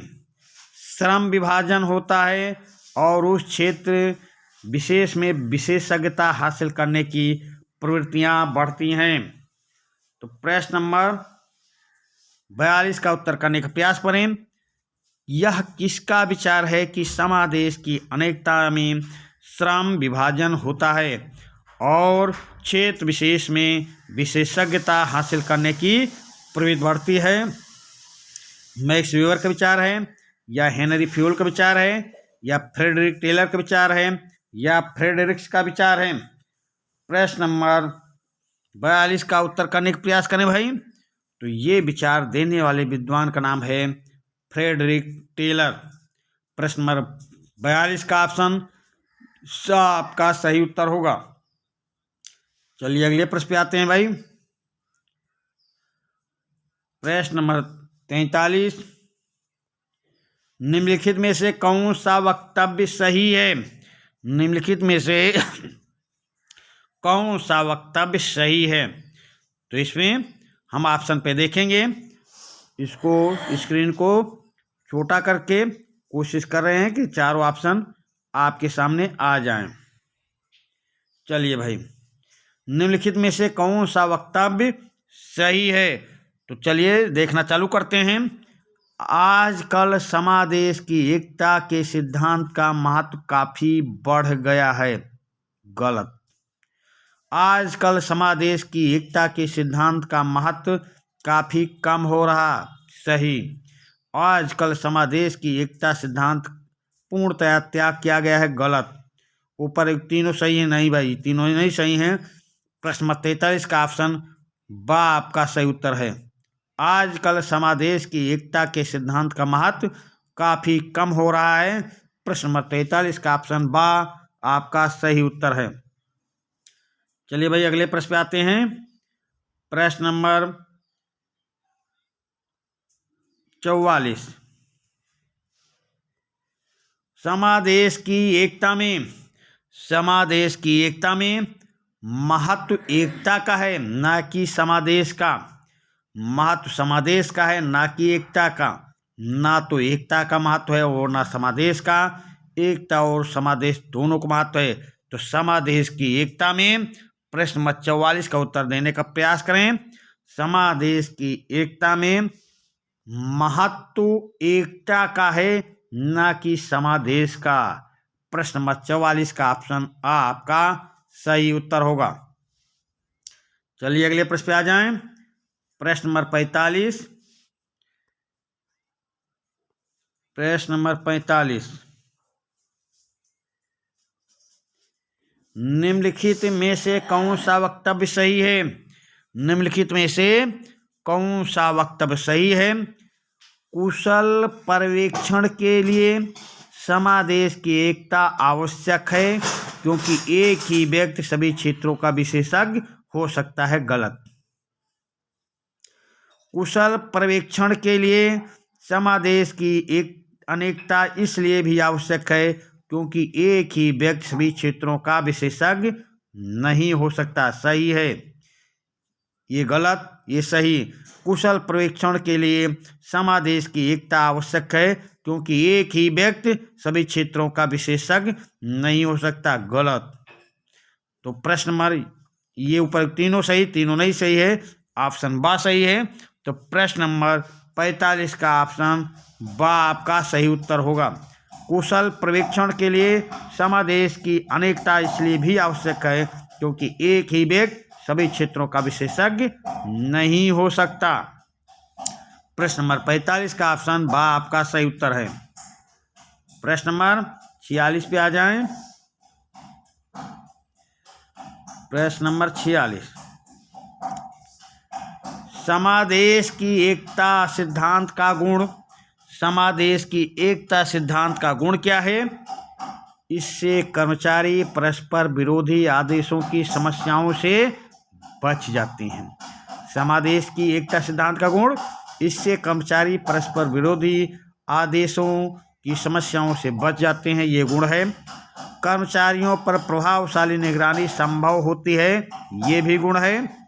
श्रम विभाजन होता है और उस क्षेत्र विशेष में विशेषज्ञता हासिल करने की प्रवृत्तियां बढ़ती हैं? तो प्रश्न नंबर 42 का उत्तर करने का प्रयास करें। यह किसका विचार है कि समादेश की अनेकता में श्रम विभाजन होता है और क्षेत्र विशेष में विशेषज्ञता हासिल करने की प्रवृत्ति बढ़ती है? मैक्स वेबर का विचार है, या हेनरी फ्योल का विचार है, या फ्रेडरिक टेलर का विचार है, या फ्रेडरिक्स का विचार है? प्रश्न नंबर 42 का उत्तर करने का प्रयास करें भाई। तो ये विचार देने वाले विद्वान का नाम है फ्रेडरिक टेलर। प्रश्न नंबर 42 का ऑप्शन आपका सही उत्तर होगा। चलिए अगले प्रश्न पे आते हैं भाई। प्रश्न नंबर 43, निम्नलिखित में से कौन सा वक्तव्य सही है? निम्नलिखित में से कौन सा वक्तव्य सही है? तो इसमें हम ऑप्शन पे देखेंगे। इसको स्क्रीन को छोटा करके कोशिश कर रहे हैं कि चारों ऑप्शन आपके सामने आ जाएं। चलिए भाई, निम्नलिखित में से कौन सा वक्तव्य सही है? तो चलिए देखना चालू करते हैं। आजकल समादेश की एकता के सिद्धांत का महत्व काफी बढ़ गया है। गलत। आजकल समादेश की एकता के सिद्धांत का महत्व काफी कम हो रहा। सही। आजकल समादेश की एकता सिद्धांत पूर्णतया त्याग किया गया है। गलत। ऊपर तीनों सही है। नहीं भाई, तीनों नहीं सही हैं। प्रश्न नंबर 43 का ऑप्शन बा आपका सही उत्तर है। आजकल समादेश की एकता के सिद्धांत का महत्व काफी कम हो रहा है। प्रश्न नंबर 43 का ऑप्शन बा आपका सही उत्तर है। चलिए भाई अगले प्रश्न पे आते हैं। प्रश्न नंबर 44, समादेश की एकता में महत्व एकता का है ना कि समादेश का। महत्व समादेश का है ना कि एकता का। ना तो एकता का महत्व है और ना समादेश का। एकता और समादेश दोनों का महत्व है। तो समादेश की एकता में प्रश्न नंबर 44 का उत्तर देने का प्रयास करें। समादेश की एकता में महत्व एकता का है ना कि समादेश का। प्रश्न नंबर 44 का ऑप्शन आ आपका सही उत्तर होगा। चलिए अगले प्रश्न पे आ जाएं। प्रश्न नंबर 45। प्रश्न नंबर 45, निम्नलिखित में से कौन सा वक्तव्य सही है? निम्नलिखित में से कौन सा वक्तव्य सही है? कुशल पर्यवेक्षण के लिए समादेश की एकता आवश्यक है क्योंकि एक ही व्यक्ति सभी क्षेत्रों का विशेषज्ञ हो सकता है। गलत। कुशल पर्यवेक्षण के लिए समादेश की एक अनेकता इसलिए भी आवश्यक है क्योंकि एक ही व्यक्ति सभी क्षेत्रों का विशेषज्ञ नहीं हो सकता। सही है। ये गलत, ये सही। कुशल पर्यवेक्षण के लिए समादेश की एकता आवश्यक है क्योंकि एक ही व्यक्ति सभी क्षेत्रों का विशेषज्ञ नहीं हो सकता। गलत। तो प्रश्न नंबर ये ऊपर तीनों सही, तीनों नहीं सही है। ऑप्शन बा सही है। तो प्रश्न नंबर 45 का ऑप्शन बा आपका सही उत्तर होगा। कुशल पर्यवेक्षण के लिए समादेश की अनेकता इसलिए भी आवश्यक है क्योंकि एक ही व्यक्ति सभी क्षेत्रों का विशेषज्ञ नहीं हो सकता। प्रश्न नंबर 45 का ऑप्शन बा आपका सही उत्तर है। प्रश्न नंबर 46 पे आ जाएं। प्रश्न नंबर 46, समादेश की एकता सिद्धांत का गुण। समादेश की एकता सिद्धांत का गुण क्या है? इससे कर्मचारी परस्पर विरोधी आदेशों की समस्याओं से बच जाते हैं। समादेश की एकता सिद्धांत का गुण, इससे कर्मचारी परस्पर विरोधी आदेशों की समस्याओं से बच जाते हैं। ये गुण है। कर्मचारियों पर प्रभावशाली निगरानी संभव होती है। ये भी गुण है।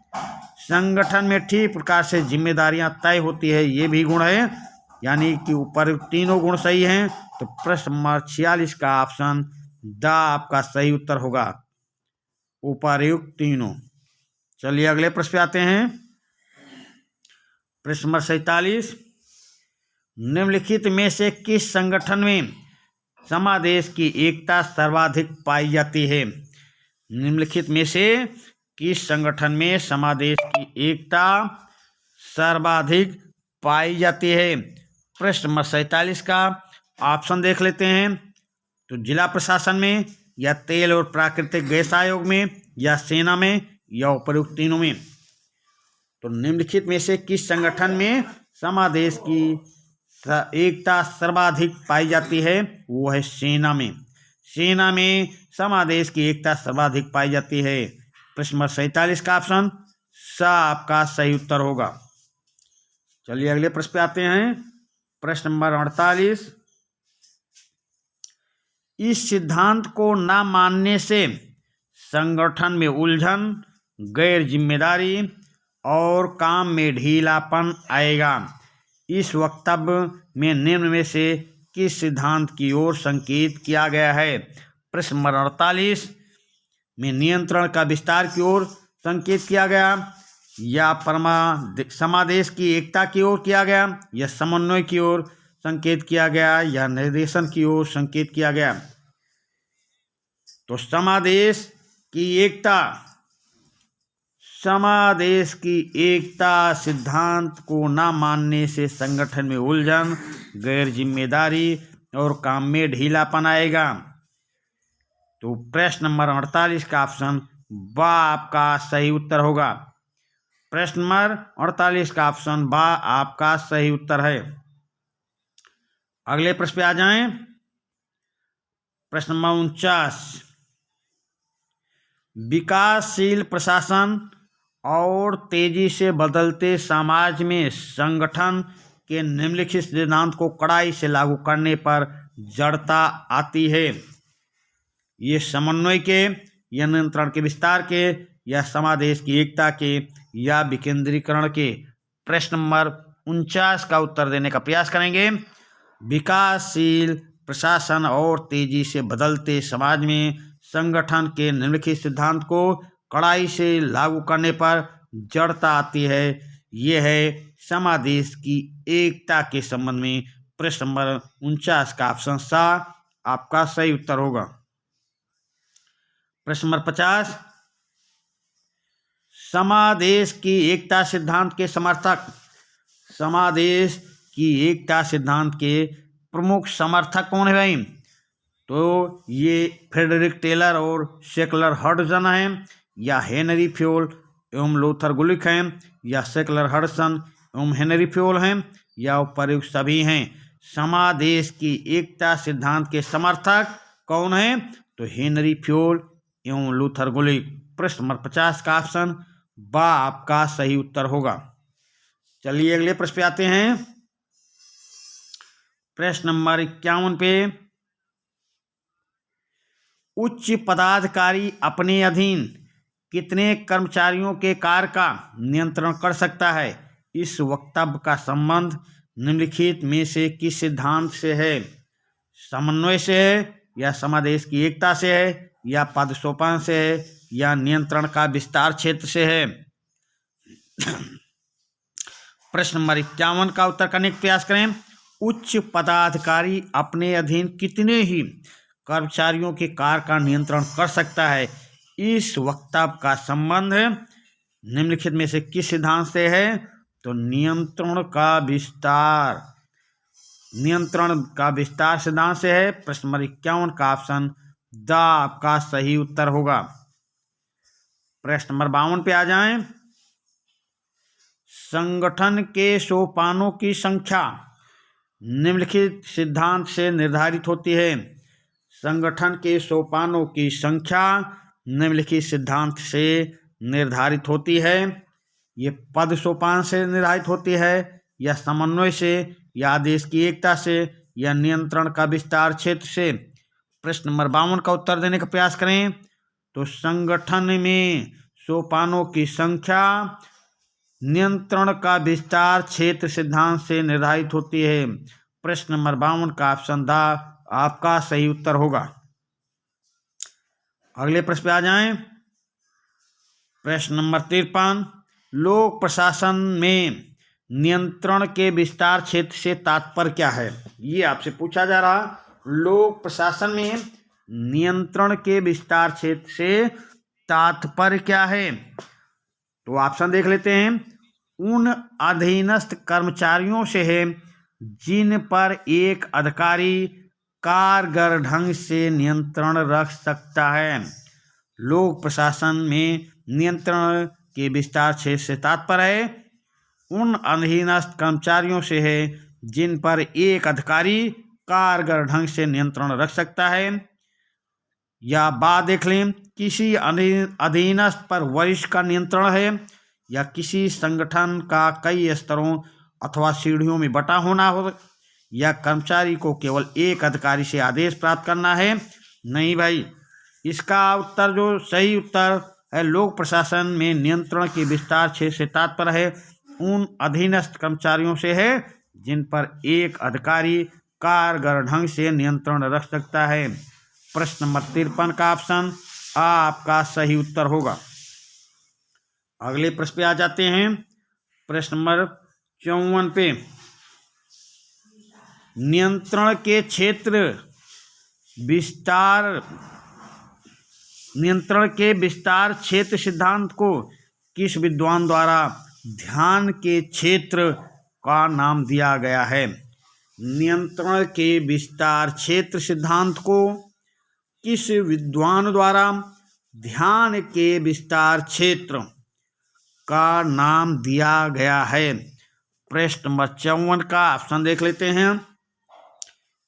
संगठन में ठीक प्रकार से जिम्मेदारियां तय होती है। ये भी गुण है। यानी कि ऊपर तीनों गुण सही हैं। तो प्रश्न नंबर 46 का ऑप्शन द आपका सही उत्तर होगा। उपर्युक्त तीनों। चलिए अगले प्रश्न पे आते हैं। प्रश्न नंबर 47, निम्नलिखित में से किस संगठन में समादेश की एकता सर्वाधिक पाई जाती है? निम्नलिखित में से किस संगठन में समादेश की एकता सर्वाधिक पाई जाती है? प्रश्न नंबर 47 का ऑप्शन देख लेते हैं। तो जिला प्रशासन में, या तेल और प्राकृतिक गैस आयोग में, या सेना में या उपयुक्त तीनों में। तो निम्नलिखित में से किस संगठन में समादेश की एकता सर्वाधिक पाई जाती है? वो है सेना में। सेना में समादेश की एकता सर्वाधिक पाई जाती है। प्रश्न नंबर 47 का ऑप्शन सा आपका सही उत्तर होगा। चलिए अगले प्रश्न पे आते हैं। प्रश्न नंबर 48, इस सिद्धांत को न मानने से संगठन में उलझन, गैर जिम्मेदारी और काम में ढीलापन आएगा। इस वक्तव्य में निम्न में से किस सिद्धांत की ओर संकेत किया गया है? प्रश्न नंबर 48 में नियंत्रण का विस्तार की ओर संकेत किया गया, या समादेश की एकता की ओर किया गया, या समन्वय की ओर संकेत किया गया, या निर्देशन की ओर संकेत किया गया? तो समादेश की एकता सिद्धांत को न मानने से संगठन में उलझन, गैर जिम्मेदारी और काम में ढीलापन आएगा। तो प्रश्न नंबर 48 का ऑप्शन बा आपका सही उत्तर होगा। प्रश्न नंबर 48 का ऑप्शन बा आपका सही उत्तर है। अगले प्रश्न पे आ जाएं। प्रश्न नंबर 49, विकासशील प्रशासन और तेजी से बदलते समाज में संगठन के निम्नलिखित सिद्धांत को कड़ाई से लागू करने पर जड़ता आती है। ये समन्वय के, या नियंत्रण के विस्तार के, या समादेश की एकता के, या विकेंद्रीकरण के? प्रश्न नंबर 49 का उत्तर देने का प्रयास करेंगे। विकासशील प्रशासन और तेजी से बदलते समाज में संगठन के निम्नलिखित सिद्धांत को कड़ाई से लागू करने पर जड़ता आती है। यह है समादेश की एकता के संबंध में। प्रश्न नंबर 49 का ऑप्शन सा आपका सही उत्तर होगा। प्रश्न नंबर 50, समादेश की एकता सिद्धांत के समर्थक। समादेश की एकता सिद्धांत के प्रमुख समर्थक कौन है भाई? तो ये फ्रेडरिक टेलर और सेकलर हडसन हैं, या हेनरी फ्योल एवं लूथर गुलिक हैं, या सेकलर हडसन एवं हेनरी फ्योल हैं, या उपयुक्त सभी हैं। समादेश की एकता सिद्धांत के समर्थक कौन हैं? तो हेनरी फ्योल एवं लूथर गुलिक। प्रश्न नंबर 50 का ऑप्शन बा आपका सही उत्तर होगा। चलिए अगले प्रश्न पे आते हैं। प्रश्न नंबर 51 पे, उच्च पदाधिकारी अपने अधीन कितने कर्मचारियों के कार्य का नियंत्रण कर सकता है? इस वक्तव्य का संबंध निम्नलिखित में से किस सिद्धांत से है? समन्वय से है, या समादेश की एकता से है, या पद सोपान से है, या नियंत्रण का विस्तार क्षेत्र से है? प्रश्न नंबर 51 का उत्तर करने का प्रयास करें। उच्च पदाधिकारी अपने अधीन कितने ही कर्मचारियों के कार्य का नियंत्रण कर सकता है? इस वक्तव्य का संबंध निम्नलिखित में से किस सिद्धांत से है? तो नियंत्रण का विस्तार सिद्धांत से है। प्रश्न नंबर 51 का ऑप्शन द आपका सही उत्तर होगा। प्रश्न नंबर 52 पे आ जाएं। संगठन के सोपानों की संख्या निम्नलिखित सिद्धांत से निर्धारित होती है। संगठन के सोपानों की संख्या निम्नलिखित सिद्धांत से निर्धारित होती है। ये पद सोपान से निर्धारित होती है, या समन्वय से, या आदेश की एकता से, या नियंत्रण का विस्तार क्षेत्र से? प्रश्न नंबर 52 का उत्तर देने का प्रयास करें। तो संगठन में सोपानों की संख्या नियंत्रण का विस्तार क्षेत्र सिद्धांत से निर्धारित होती है। प्रश्न नंबर 52 का ऑप्शन द आपका सही उत्तर होगा। अगले प्रश्न पे आ जाएं। प्रश्न नंबर 53, लोक प्रशासन में नियंत्रण के विस्तार क्षेत्र से तात्पर्य क्या है? ये आपसे पूछा जा रहा। लोक प्रशासन में नियंत्रण के विस्तार क्षेत्र से तात्पर्य क्या है? तो ऑप्शन देख लेते हैं। उन अधीनस्थ कर्मचारियों से है जिन पर एक अधिकारी कारगर ढंग से नियंत्रण रख सकता है। लोक प्रशासन में नियंत्रण के विस्तार क्षेत्र से तात्पर्य है उन अधीनस्थ कर्मचारियों से है जिन पर एक अधिकारी कारगर ढंग से नियंत्रण रख सकता है। या बात देख लें, किसी अधीनस्थ पर वरिष्ठ का नियंत्रण है या किसी संगठन का कई स्तरों अथवा सीढ़ियों में बटा होना हो या कर्मचारी को केवल एक अधिकारी से आदेश प्राप्त करना है। नहीं भाई, इसका उत्तर जो सही उत्तर है लोक प्रशासन में नियंत्रण के विस्तार क्षेत्र से तात्पर्य है उन अधीनस्थ कर्मचारियों से है जिन पर एक अधिकारी कारगर ढंग से नियंत्रण रख सकता है। प्रश्न नंबर 53 का ऑप्शन आ आपका सही उत्तर होगा। अगले प्रश्न पे आ जाते हैं। प्रश्न नंबर 54 पे नियंत्रण के विस्तार क्षेत्र सिद्धांत को किस विद्वान द्वारा ध्यान के क्षेत्र का नाम दिया गया है। नियंत्रण के विस्तार क्षेत्र सिद्धांत को किस विद्वान द्वारा ध्यान के विस्तार क्षेत्र का नाम दिया गया है। प्रश्न नंबर 54 का ऑप्शन देख लेते हैं।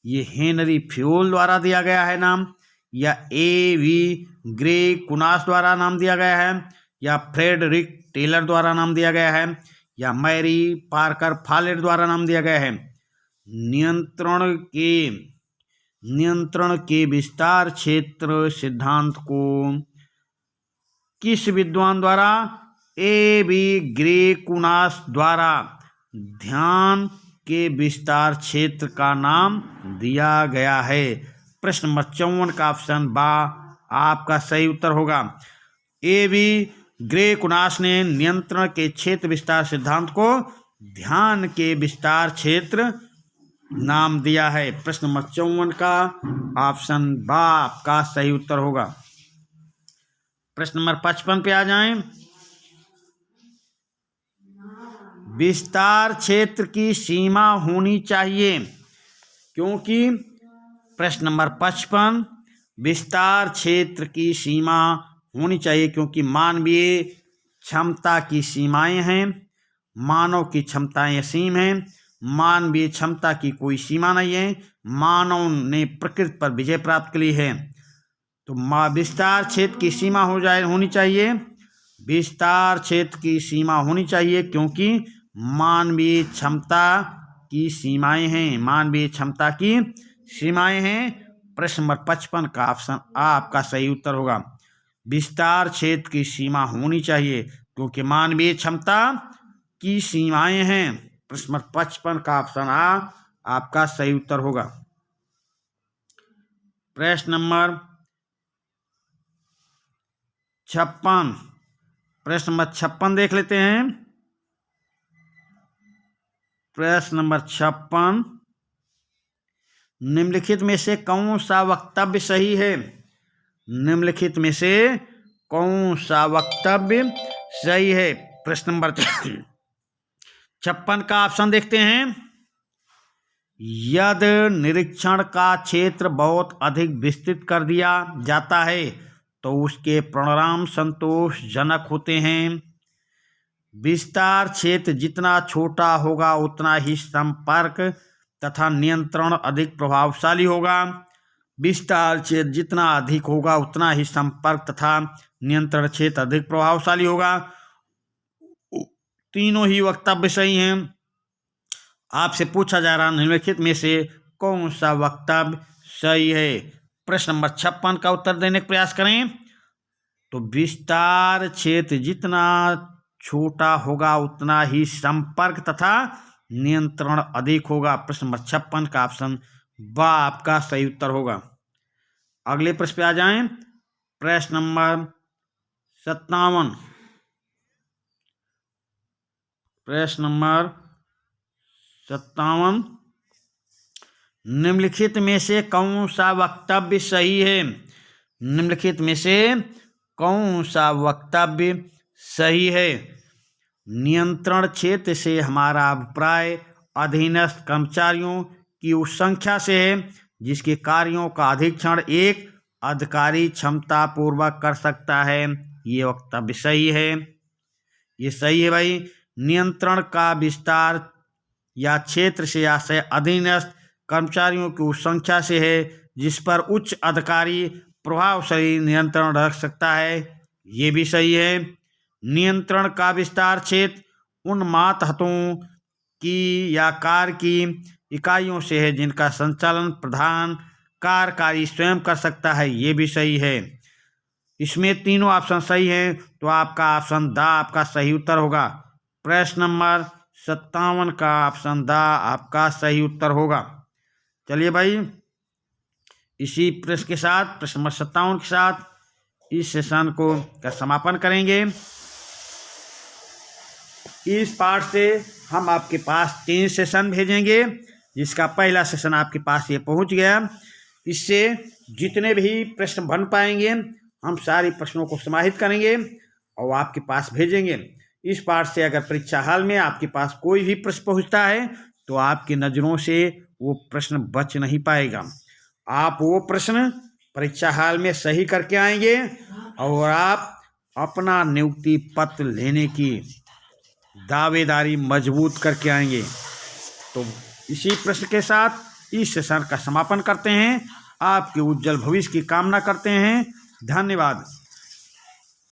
ये हेनरी फ्योल द्वारा दिया गया है नाम, या A.V. ग्रे कुनास द्वारा नाम दिया गया है, या फ्रेडरिक टेलर द्वारा नाम दिया गया है, या मैरी पार्कर फॉलेट द्वारा नाम दिया गया है। नियंत्रण के विस्तार क्षेत्र सिद्धांत को किस विद्वान द्वारा A.V. ग्रे कुनास द्वारा ध्यान के विस्तार क्षेत्र का नाम दिया गया है। प्रश्न नंबर 54 का ऑप्शन बा आपका सही उत्तर होगा। A.V. ग्रे कुनास ने नियंत्रण के क्षेत्र विस्तार सिद्धांत को ध्यान के विस्तार क्षेत्र नाम दिया है। प्रश्न नंबर 54 का ऑप्शन बा आपका सही उत्तर होगा। प्रश्न नंबर 55 पे आ जाएं। विस्तार क्षेत्र की सीमा होनी चाहिए क्योंकि प्रश्न नंबर 55 विस्तार क्षेत्र की सीमा होनी चाहिए क्योंकि मानवीय क्षमता की सीमाएं हैं। मानव की क्षमताएं असीम हैं। मानवीय क्षमता की कोई सीमा नहीं है। मानव ने प्रकृति पर विजय प्राप्त की है। तो विस्तार क्षेत्र की सीमा होनी चाहिए। विस्तार क्षेत्र की सीमा होनी चाहिए क्योंकि मानवीय क्षमता की सीमाएं हैं। मानवीय क्षमता की सीमाएं हैं। प्रश्न नंबर 55 का ऑप्शन आ आपका सही उत्तर होगा। विस्तार क्षेत्र की सीमा होनी चाहिए क्योंकि मानवीय क्षमता की सीमाएं हैं। प्रश्न नंबर 55 का ऑप्शन आ आपका सही उत्तर होगा। प्रश्न नंबर 56 प्रश्न नंबर 56 देख लेते हैं। प्रश्न नंबर 56 निम्नलिखित में से कौन सा वक्तव्य सही है। निम्नलिखित में से कौन सा वक्तव्य सही है। प्रश्न नंबर 56 का ऑप्शन देखते हैं। यदि निरीक्षण का क्षेत्र बहुत अधिक विस्तृत कर दिया जाता है तो उसके परिणाम संतोषजनक होते हैं। विस्तार क्षेत्र जितना छोटा होगा उतना ही संपर्क तथा नियंत्रण अधिक प्रभावशाली होगा। विस्तार क्षेत्र जितना अधिक होगा उतना ही संपर्क तथा नियंत्रण क्षेत्र अधिक प्रभावशाली होगा। तीनों ही वक्तव्य सही हैं। आपसे पूछा जा रहा निम्नलिखित में से कौन सा वक्तव्य सही है। प्रश्न नंबर 56 का उत्तर देने का प्रयास करें। तो विस्तार क्षेत्र जितना छोटा होगा उतना ही संपर्क तथा नियंत्रण अधिक होगा। प्रश्न नंबर 56 का ऑप्शन बा आपका सही उत्तर होगा। अगले प्रश्न पे आ जाएं। प्रश्न नंबर 57 प्रश्न नंबर 57 निम्नलिखित में से कौन सा वक्तव्य सही है। निम्नलिखित में से कौन सा वक्तव्य सही है। नियंत्रण क्षेत्र से हमारा अभिप्राय अधीनस्थ कर्मचारियों की उस संख्या से है जिसके कार्यों का अधीक्षण एक अधिकारी क्षमता पूर्वक कर सकता है। ये वक्तव्य सही है, ये सही है भाई। नियंत्रण का विस्तार या क्षेत्र से आशय अधीनस्थ कर्मचारियों की उस संख्या से है जिस पर उच्च अधिकारी प्रभावशाली नियंत्रण रख सकता है। ये भी सही है। नियंत्रण का विस्तार क्षेत्र उन मातहतों की या कार्य की इकाइयों से है जिनका संचालन प्रधान कार्यकारी स्वयं कर सकता है। ये भी सही है। इसमें तीनों ऑप्शन सही हैं, तो आपका ऑप्शन द आपका सही उत्तर होगा। प्रश्न नंबर 57 का ऑप्शन द आपका सही उत्तर होगा। चलिए भाई, इसी प्रश्न के साथ, प्रश्न नंबर 57 के साथ इस सेशन को का समापन करेंगे। इस पाठ से हम आपके पास 3 सेशन भेजेंगे, जिसका पहला सेशन आपके पास ये पहुंच गया। इससे जितने भी प्रश्न बन पाएंगे हम सारे प्रश्नों को समाहित करेंगे और आपके पास भेजेंगे। इस पाठ से अगर परीक्षा हाल में आपके पास कोई भी प्रश्न पहुंचता है तो आपकी नज़रों से वो प्रश्न बच नहीं पाएगा। आप वो प्रश्न परीक्षा हाल में सही करके आएंगे और आप अपना नियुक्ति पत्र लेने की दावेदारी मजबूत करके आएंगे। तो इसी प्रश्न के साथ इस सेशन का समापन करते हैं। आपके उज्जवल भविष्य की कामना करते हैं। धन्यवाद।